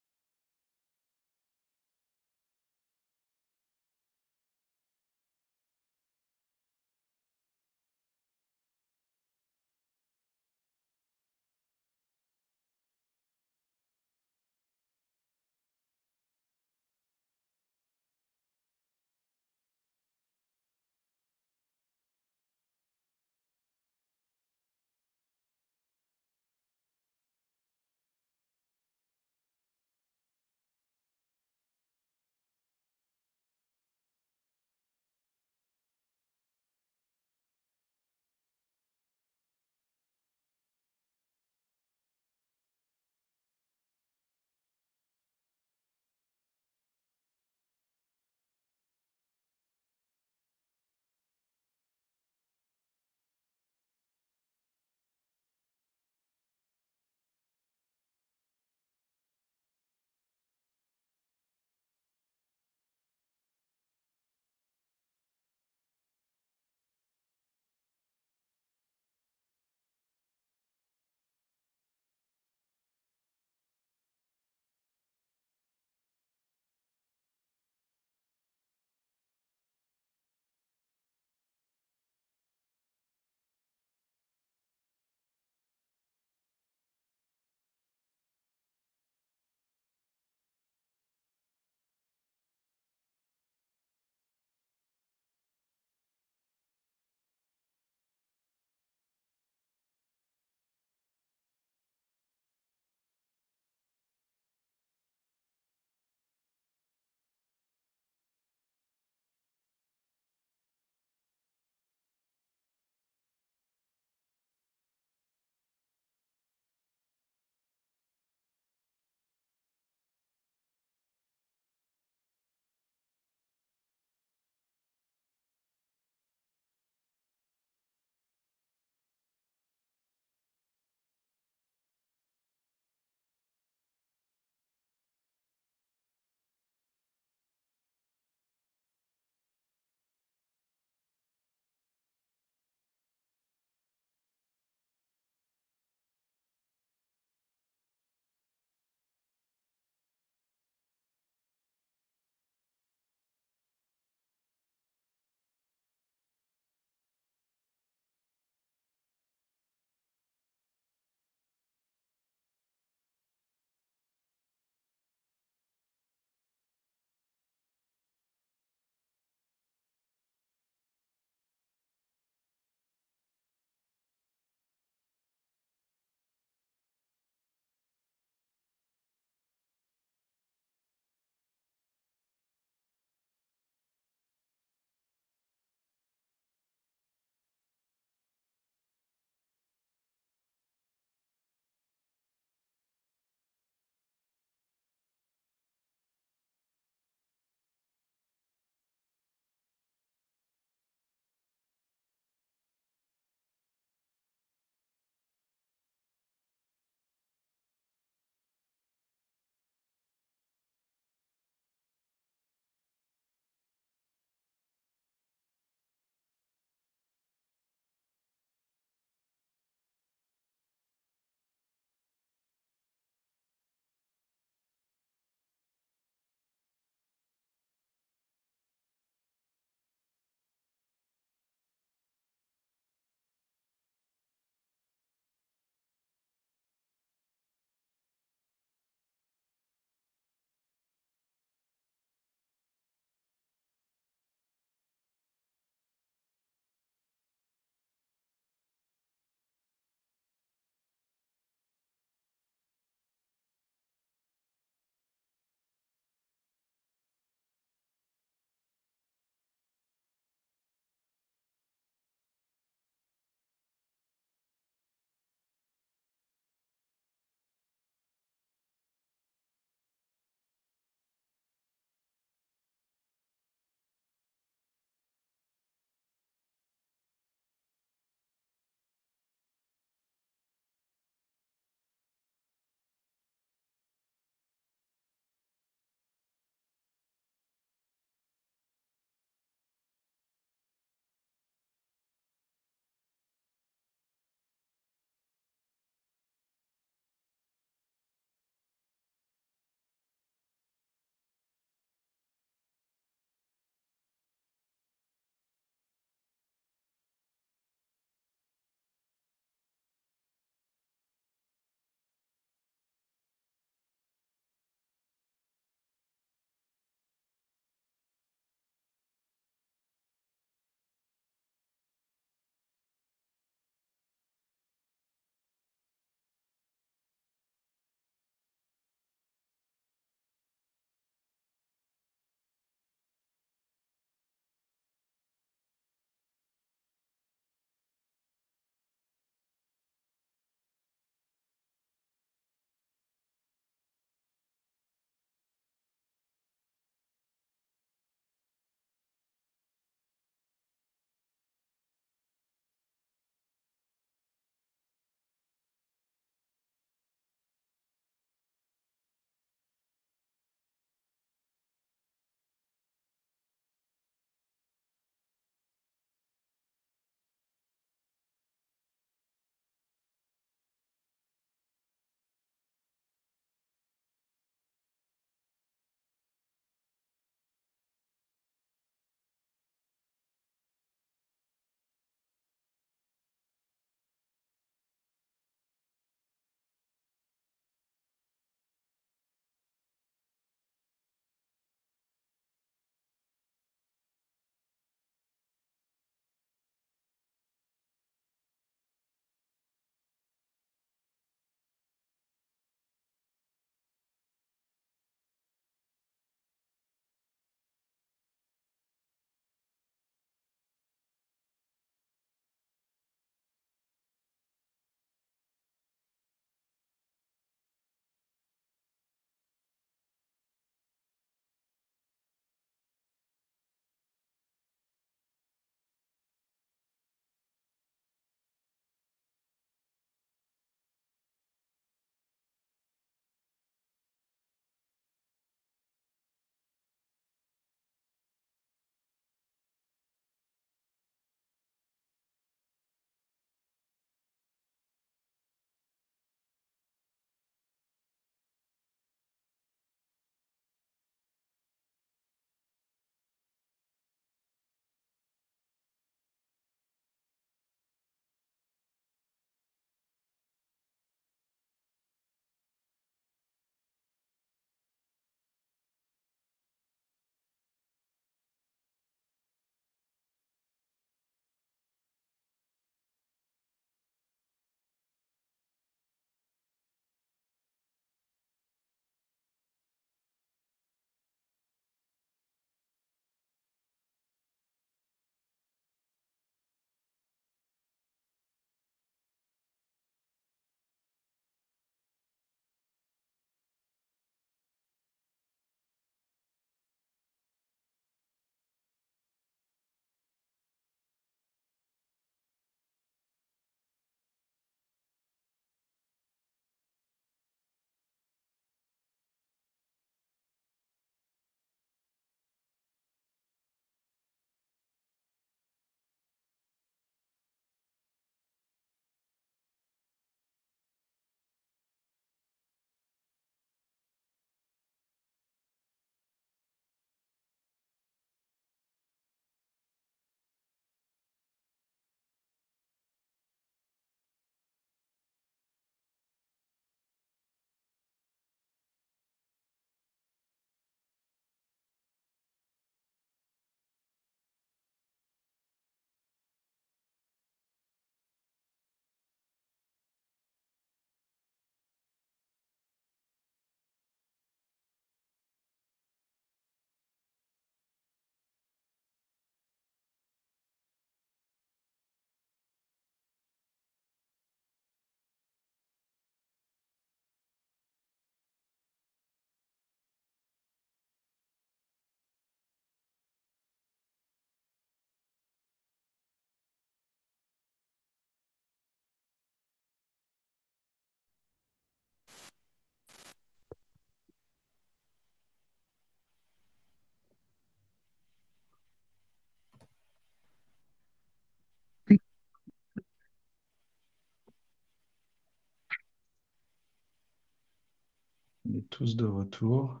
On est tous de retour.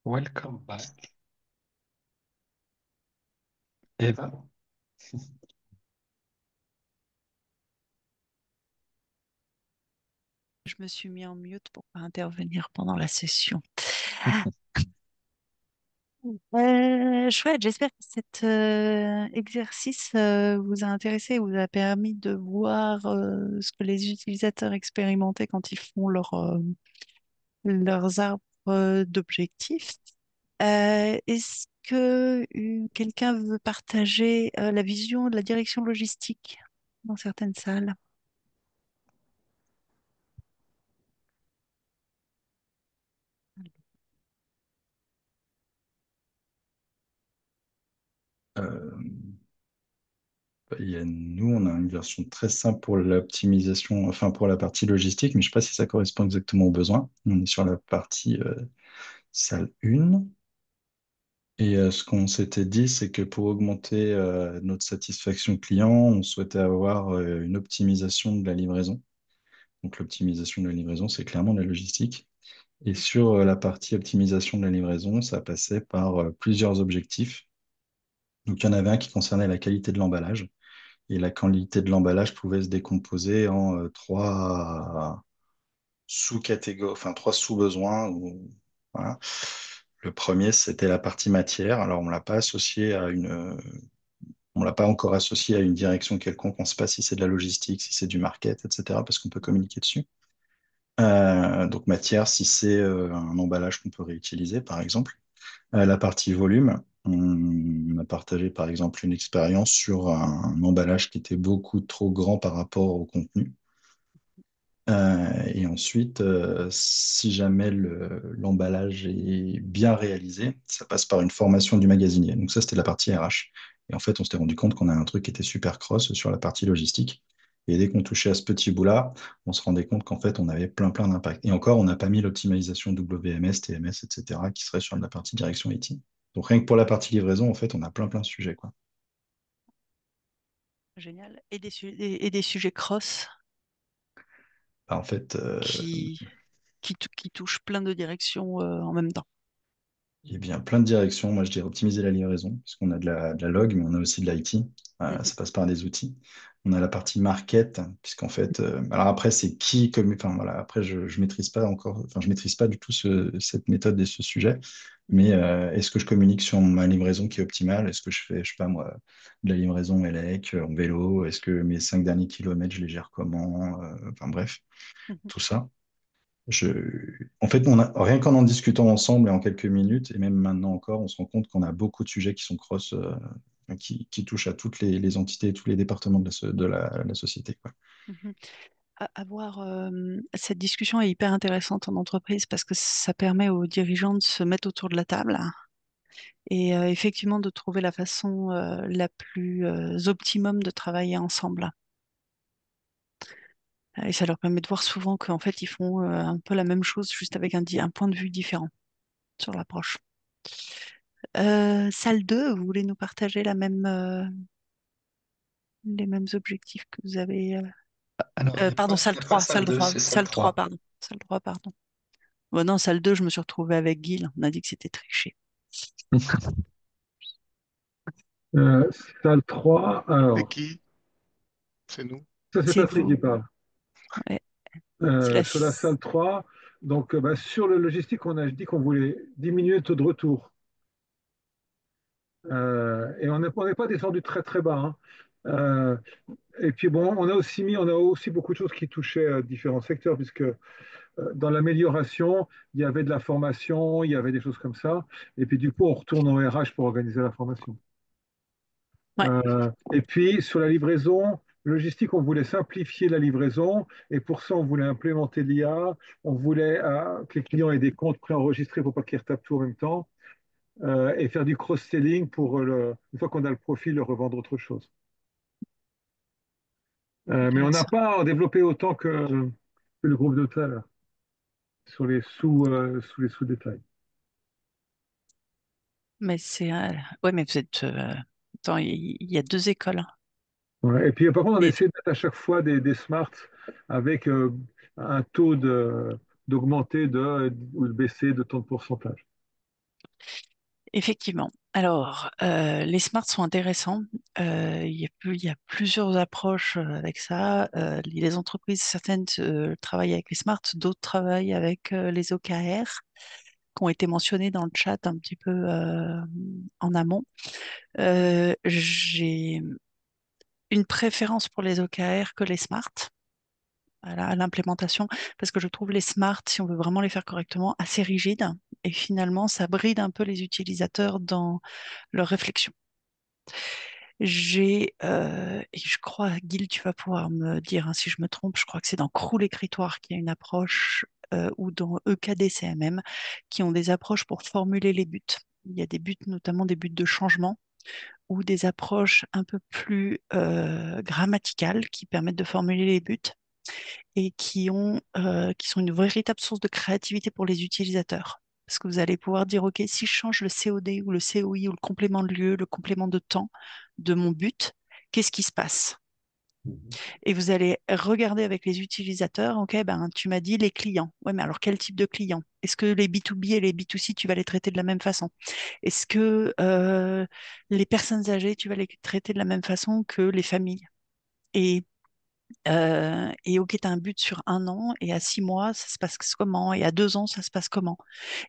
Welcome back. Eva. Je me suis mis en mute pour pas intervenir pendant la session. Chouette, j'espère que cet exercice vous a intéressé, vous a permis de voir ce que les utilisateurs expérimentaient quand ils font leurs arbres d'objectifs. Est-ce que quelqu'un veut partager la vision de la direction logistique dans certaines salles? Euh, nous, on a une version très simple pour l'optimisation, enfin pour la partie logistique, mais je ne sais pas si ça correspond exactement aux besoins. On est sur la partie salle 1. Et ce qu'on s'était dit, c'est que pour augmenter notre satisfaction client, on souhaitait avoir une optimisation de la livraison. Donc l'optimisation de la livraison, c'est clairement de la logistique. Et sur la partie optimisation de la livraison, ça passait par plusieurs objectifs. Donc il y en avait un qui concernait la qualité de l'emballage. Et la qualité de l'emballage pouvait se décomposer en trois sous-catégories, enfin trois sous-besoins. Voilà. Le premier, c'était la partie matière. Alors, on l'a pas encore associé à une direction quelconque. On ne sait pas si c'est de la logistique, si c'est du market, etc., parce qu'on peut communiquer dessus. Donc, matière, si c'est un emballage qu'on peut réutiliser, par exemple. La partie volume, on a partagé, par exemple, une expérience sur un emballage qui était beaucoup trop grand par rapport au contenu. Et ensuite, si jamais l'emballage est bien réalisé, ça passe par une formation du magasinier. Donc ça, c'était la partie RH. Et en fait, on s'était rendu compte qu'on a un truc qui était super cross sur la partie logistique. Et dès qu'on touchait à ce petit bout-là, on se rendait compte qu'en fait, on avait plein d'impacts. Et encore, on n'a pas mis l'optimisation WMS, TMS, etc., qui serait sur la partie direction IT. Donc rien que pour la partie livraison, en fait, on a plein de sujets, quoi. Génial. Et et des sujets cross Bah, en fait, qui, qui touchent plein de directions en même temps. eh bien, plein de directions. Moi, je dirais optimiser la livraison, puisqu'on a de la log, mais on a aussi de l'IT. Mhm. Ça passe par des outils. On a la partie market, puisqu'en fait, alors après, c'est qui comme, enfin voilà, après, je maîtrise pas encore, enfin, je maîtrise pas du tout cette méthode et ce sujet. Mais est-ce que je communique sur ma livraison qui est optimale? Est-ce que je fais, je sais pas moi, de la livraison élec en vélo? Est-ce que mes 5 derniers kilomètres, je les gère comment? Enfin bref, Mhm. tout ça. En fait, rien qu'en discutant ensemble et en quelques minutes, et même maintenant encore, on se rend compte qu'on a beaucoup de sujets qui sont cross, qui touchent à toutes les entités, tous les départements de la société, quoi. Mhm. Avoir cette discussion est hyper intéressante en entreprise parce que ça permet aux dirigeants de se mettre autour de la table et effectivement de trouver la façon la plus optimum de travailler ensemble. Et ça leur permet de voir souvent qu'en fait, ils font un peu la même chose, juste avec un point de vue différent sur l'approche. Salle 2, vous voulez nous partager les mêmes objectifs que vous avez Alors, pardon, il n'y a pas salle 2, c'est salle Salle 3, 3. pardon. Salle 3, pardon. Bon, non, salle 2, je me suis retrouvée avec Guy. On a dit que c'était triché. Euh, Salle 3, C'est alors, qui? C'est nous. ça c'est C'est Patrick qui vous. parle. Ouais. C'est la... Sur la salle 3, donc bah, sur le logistique, on a dit qu'on voulait diminuer le taux de retour. Et on n'est pas descendu très très bas, hein. Euh, et puis bon, on a aussi beaucoup de choses qui touchaient à différents secteurs, puisque dans l'amélioration, il y avait de la formation, il y avait des choses comme ça. Et puis du coup, on retourne au RH pour organiser la formation. Ouais, Et puis, sur la livraison, logistique, on voulait simplifier la livraison. Et pour ça, on voulait implémenter l'IA. On voulait que les clients aient des comptes préenregistrés pour pas qu'ils retapent tout en même temps. Et faire du cross-selling pour, une fois qu'on a le profil, le revendre autre chose. Mais on n'a intéressant. pas développé autant que le groupe de tout à l'heure, sur sous les sous-détails. Mais c'est... ouais, mais Attends, il y a deux écoles. Ouais. Et puis, par contre, on Et essaie de mettre à chaque fois des smarts avec un taux d'augmenter ou de baisser de tant de pourcentage. effectivement. Alors, les smarts sont intéressants. Il y a plusieurs approches avec ça. Les entreprises, certaines travaillent avec les smarts, d'autres travaillent avec les OKR, qui ont été mentionnés dans le chat un petit peu en amont. J'ai une préférence pour les OKR que les smarts à l'implémentation, parce que je trouve les smarts, si on veut vraiment les faire correctement, assez rigides. Et finalement, ça bride un peu les utilisateurs dans leur réflexion. Et je crois, Guil, tu vas pouvoir me dire hein, si je me trompe, je crois que c'est dans Crew l'écritoire qu'il y a une approche, ou dans EKDCMM, qui ont des approches pour formuler les buts. Il y a des buts, notamment des buts de changement, ou des approches un peu plus grammaticales qui permettent de formuler les buts et qui sont une véritable source de créativité pour les utilisateurs. Parce que vous allez pouvoir dire, OK, si je change le COD ou le COI ou le complément de lieu, le complément de temps de mon but, qu'est-ce qui se passe? Mhm. Et vous allez regarder avec les utilisateurs, OK, ben, tu m'as dit les clients. Ouais, mais alors quel type de clients? Est-ce que les B2B et les B2C, tu vas les traiter de la même façon? Est-ce que les personnes âgées, tu vas les traiter de la même façon que les familles? Et OK, tu as un but sur un an, et à 6 mois, ça se passe comment? Et à 2 ans, ça se passe comment?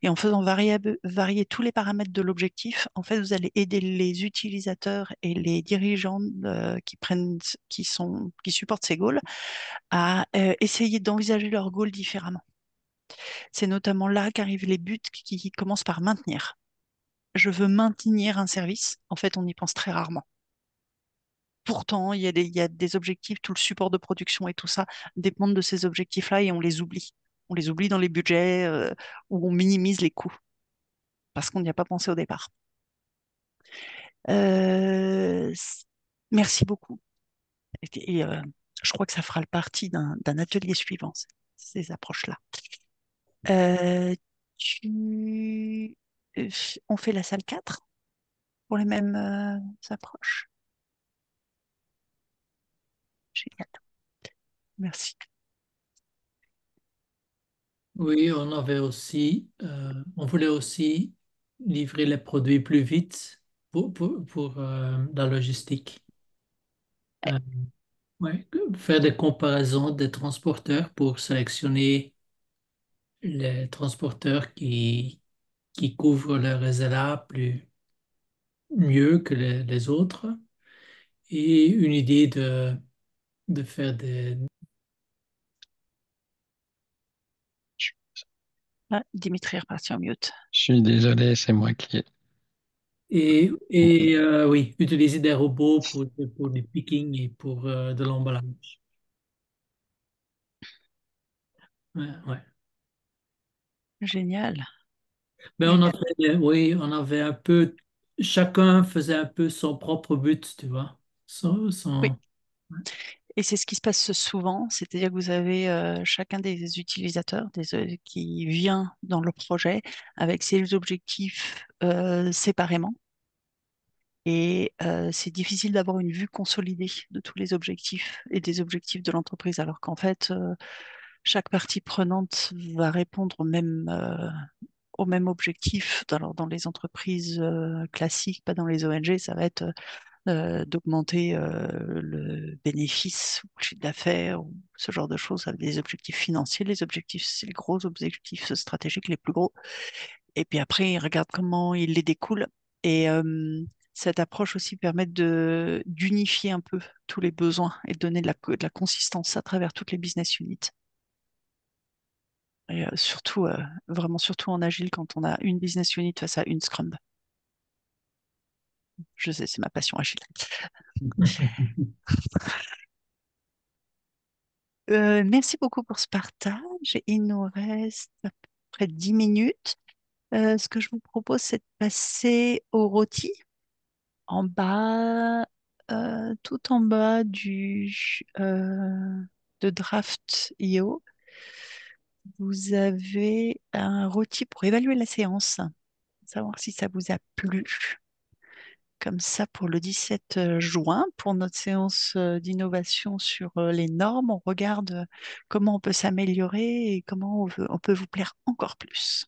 Et en faisant varier tous les paramètres de l'objectif, en fait, vous allez aider les utilisateurs et les dirigeants qui supportent ces goals à essayer d'envisager leurs goals différemment. C'est notamment là qu'arrivent les buts qui commencent par maintenir. Je veux maintenir un service. En fait, on y pense très rarement. Pourtant, il y a des objectifs, tout le support de production et tout ça dépendent de ces objectifs-là et on les oublie. On les oublie dans les budgets où on minimise les coûts parce qu'on n'y a pas pensé au départ. Euh, c- Merci beaucoup. Et je crois que ça fera le partie d'un atelier suivant, ces approches-là. Euh, tu... On fait la salle 4 pour les mêmes approches. Génial. Merci. Oui, on voulait aussi livrer les produits plus vite pour la logistique. Euh, ouais, faire des comparaisons des transporteurs pour sélectionner les transporteurs qui couvrent le réseau mieux que les autres. Et une idée de faire des... Ah, Dimitri est reparti en mute. Je suis désolé, c'est moi qui... Oui, utiliser des robots pour du picking et pour de l'emballage. Ouais, ouais. Génial. Mais Génial. oui, on avait un peu, chacun faisait un peu son propre but, tu vois. Oui. Ouais. Et c'est ce qui se passe souvent, c'est-à-dire que vous avez chacun des utilisateurs qui vient dans le projet avec ses objectifs séparément. Et c'est difficile d'avoir une vue consolidée de tous les objectifs et des objectifs de l'entreprise, alors qu'en fait, chaque partie prenante va répondre au même objectif. Dans les entreprises classiques, pas dans les ONG, ça va être d'augmenter le bénéfice ou le chiffre d'affaires ou ce genre de choses avec des objectifs financiers. Les objectifs, c'est les gros objectifs stratégiques, les plus gros. Et puis après, ils regardent comment ils les découlent. Et cette approche aussi permet d'unifier un peu tous les besoins et de donner de la consistance à travers toutes les business units. Et surtout, vraiment surtout en agile quand on a une business unit face à une Scrum. Je sais, c'est ma passion agile. Merci beaucoup pour ce partage. Il nous reste à peu près 10 minutes. Ce que je vous propose, c'est de passer au rôti en bas, tout en bas de Draft.io. Vous avez un rôti pour évaluer la séance, savoir si ça vous a plu. comme ça pour le 17 juin, pour notre séance d'innovation sur les normes. On regarde comment on peut s'améliorer et comment on peut vous plaire encore plus.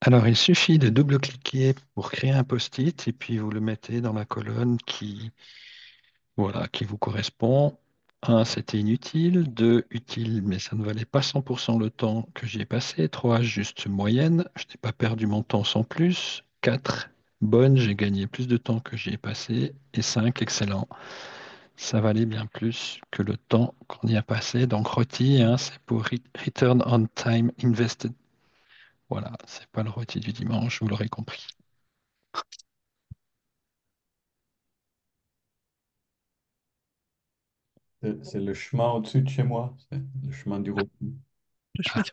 Alors, il suffit de double-cliquer pour créer un post-it et puis vous le mettez dans la colonne voilà, qui vous correspond. Un, c'était inutile. Deux, utile, mais ça ne valait pas 100% le temps que j'y ai passé. Trois, juste moyenne. Je n'ai pas perdu mon temps sans plus. Quatre, bonne, j'ai gagné plus de temps que j'y ai passé. Et cinq, excellent. Ça valait bien plus que le temps qu'on y a passé. Donc, ROTI, hein, c'est pour Return on Time Invested. Voilà, c'est pas le ROTI du dimanche, vous l'aurez compris. C'est le chemin au-dessus de chez moi, c'est le chemin du retour. Le chemin de-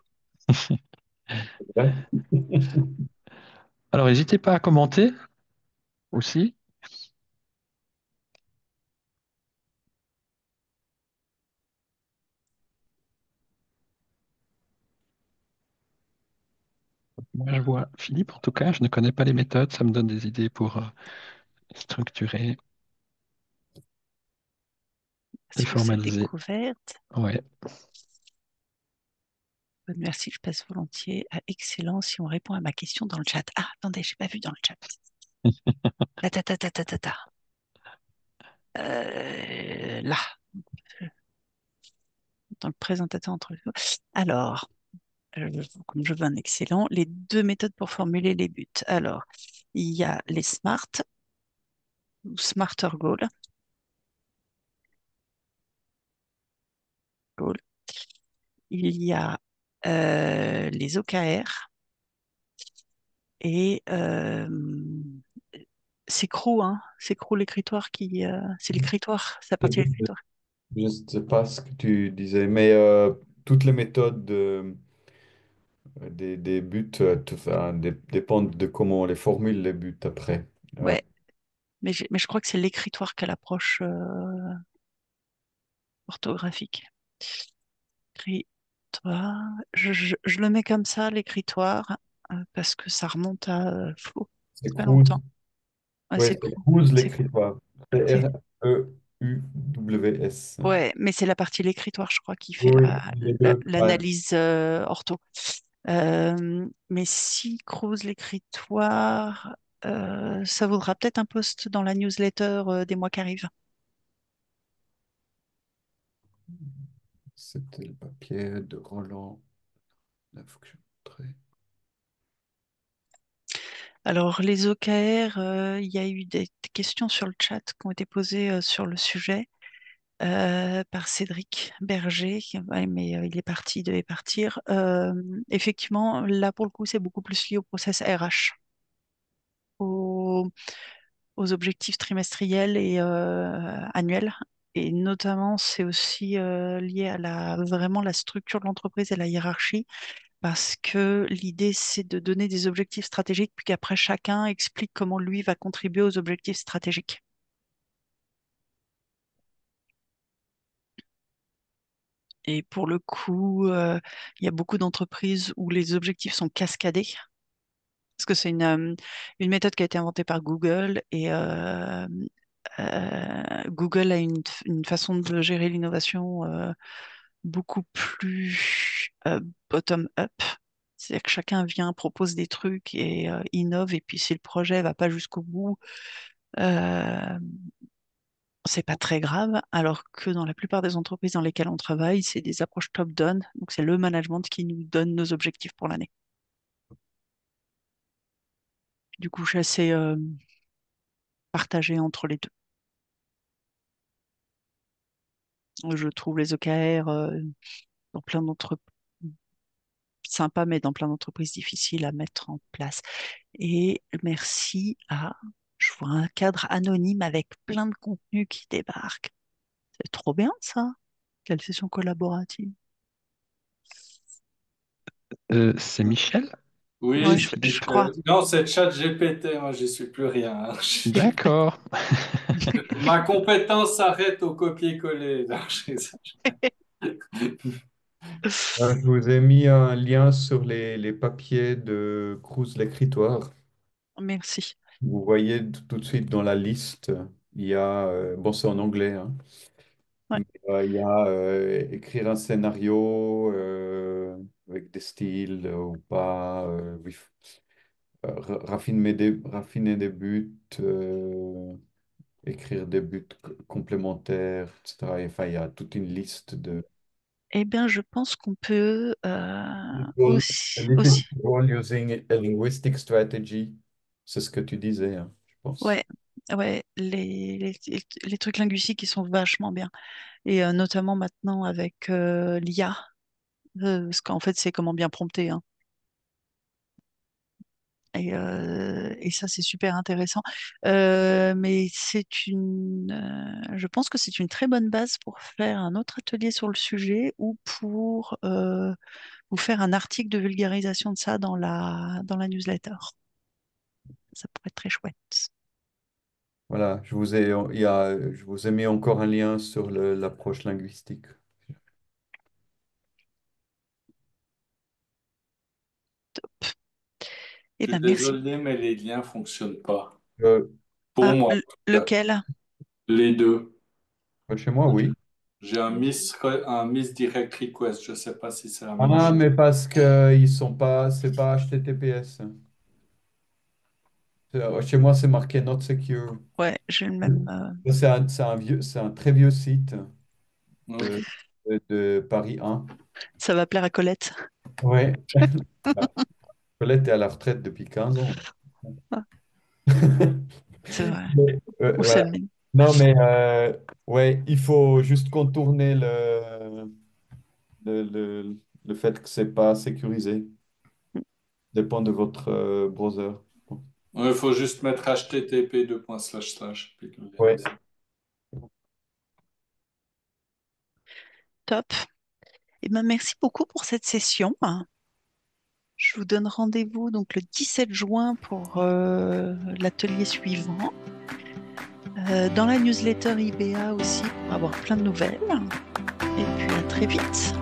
Ouais. Alors, n'hésitez pas à commenter aussi. Moi, je vois Philippe, en tout cas, je ne connais pas les méthodes, ça me donne des idées pour structurer et Si vous êtes formaliser. découverte, Ouais. merci, je passe volontiers à excellent si on répond à ma question dans le chat. Ah, attendez, j'ai pas vu dans le chat. Ta, ta, ta, ta, ta, ta, ta. Là, dans le présentateur entre les deux. Alors, comme je veux un excellent, les deux méthodes pour formuler les buts. Alors, il y a les SMART ou Smarter Goal. Il y a les OKR et c'est Crow, hein, c'est Crow l'écritoire c'est l'écritoire, c'est la partie de l'écritoire. Je ne sais pas ce que tu disais, mais toutes les méthodes des buts enfin, dépendent de comment on les formule, les buts après. Euh, Ouais, mais je crois que c'est l'écritoire qui a l'approche orthographique. Écritoire, je le mets comme ça, l'écritoire, parce que ça remonte à c'est pas Cruz, longtemps. Ouais, ouais, c'est c'est Crow. Cruz C'est l'écritoire. C'est c'est- Reuws. Ouais, mais c'est la partie l'écritoire, je crois, qui fait Oui, les deux. Ouais. l'analyse ortho. Mais si Crouse l'écritoire, ça vaudra peut-être un post dans la newsletter des mois qui arrivent. C'était le papier de Roland. Là, faut que je montre. Alors, les OKR, il y a eu des questions sur le chat qui ont été posées sur le sujet par Cédric Berger, ouais, mais il est parti, il devait partir. Effectivement, là, pour le coup, c'est beaucoup plus lié au process RH, au aux objectifs trimestriels et annuels. Et notamment, c'est aussi lié à vraiment la structure de l'entreprise et la hiérarchie, parce que l'idée, c'est de donner des objectifs stratégiques, puis qu'après, chacun explique comment lui va contribuer aux objectifs stratégiques. Et pour le coup, il y a beaucoup d'entreprises où les objectifs sont cascadés, parce que c'est une méthode qui a été inventée par Google et Google a une façon de gérer l'innovation beaucoup plus bottom-up. C'est-à-dire que chacun vient, propose des trucs et innove, et puis si le projet va pas jusqu'au bout, euh, c'est pas très grave. Alors que dans la plupart des entreprises dans lesquelles on travaille, c'est des approches top-down, donc c'est le management qui nous donne nos objectifs pour l'année. Du coup, je suis assez partagée entre les deux. Je trouve les OKR dans plein d'entreprises sympa, mais dans plein d'entreprises difficiles à mettre en place. Et merci à, je vois un cadre anonyme avec plein de contenus qui débarquent. C'est trop bien ça. Quelle session collaborative. C'est Michel, Oui, Ouais, c'est c'est je Philippe. crois. Non, c'est ChatGPT, moi, j'y suis plus rien, hein. D'accord. Ma compétence s'arrête au copier-coller. Non, Je vous ai mis un lien sur les papiers de Cruz l'écritoire. Merci. Vous voyez tout de suite dans la liste, il y a, bon, c'est en anglais, hein, Ouais. mais, il y a écrire un scénario avec des styles ou pas, oui, raffiner des buts, écrire des buts complémentaires, etc. Et, enfin, il y a toute une liste de... Eh bien, je pense qu'on peut Leadership aussi. role using a linguistic strategy, c'est ce que tu disais, hein, je pense. Ouais, ouais, les trucs linguistiques qui sont vachement bien. Et notamment maintenant avec l'IA, parce qu'en fait, c'est comment bien prompter, hein. Et ça, c'est super intéressant. Mais je pense que c'est une très bonne base pour faire un autre atelier sur le sujet ou pour vous faire un article de vulgarisation de ça dans la newsletter. Ça pourrait être très chouette. Voilà, je vous ai mis encore un lien sur l'approche linguistique. Eh Je suis ben, merci. désolé, mais les liens fonctionnent pas. Euh, Pour Ah, moi, lequel? les deux. Chez moi, oui. J'ai un miss direct request. Je sais pas si c'est la même Ah, chose. mais parce que ils sont pas, c'est pas HTTPS. Chez moi, c'est marqué not secure. Ouais, j'ai le même. C'est un très vieux site de, Ok. de Paris 1. Ça va plaire à Colette. Ouais. Colette est à la retraite depuis 15 ans. Ah, c'est vrai. Ou c'est Voilà. le mien. Non, mais ouais, il faut juste contourner le, le, le fait que c'est pas sécurisé. Dépend de votre browser. Il faut juste mettre http:// puis le lien Ouais. descend. Top. Eh ben, merci beaucoup pour cette session. Je vous donne rendez-vous donc le 17 juin pour l'atelier suivant. Dans la newsletter IBA aussi pour avoir plein de nouvelles. Et puis à très vite.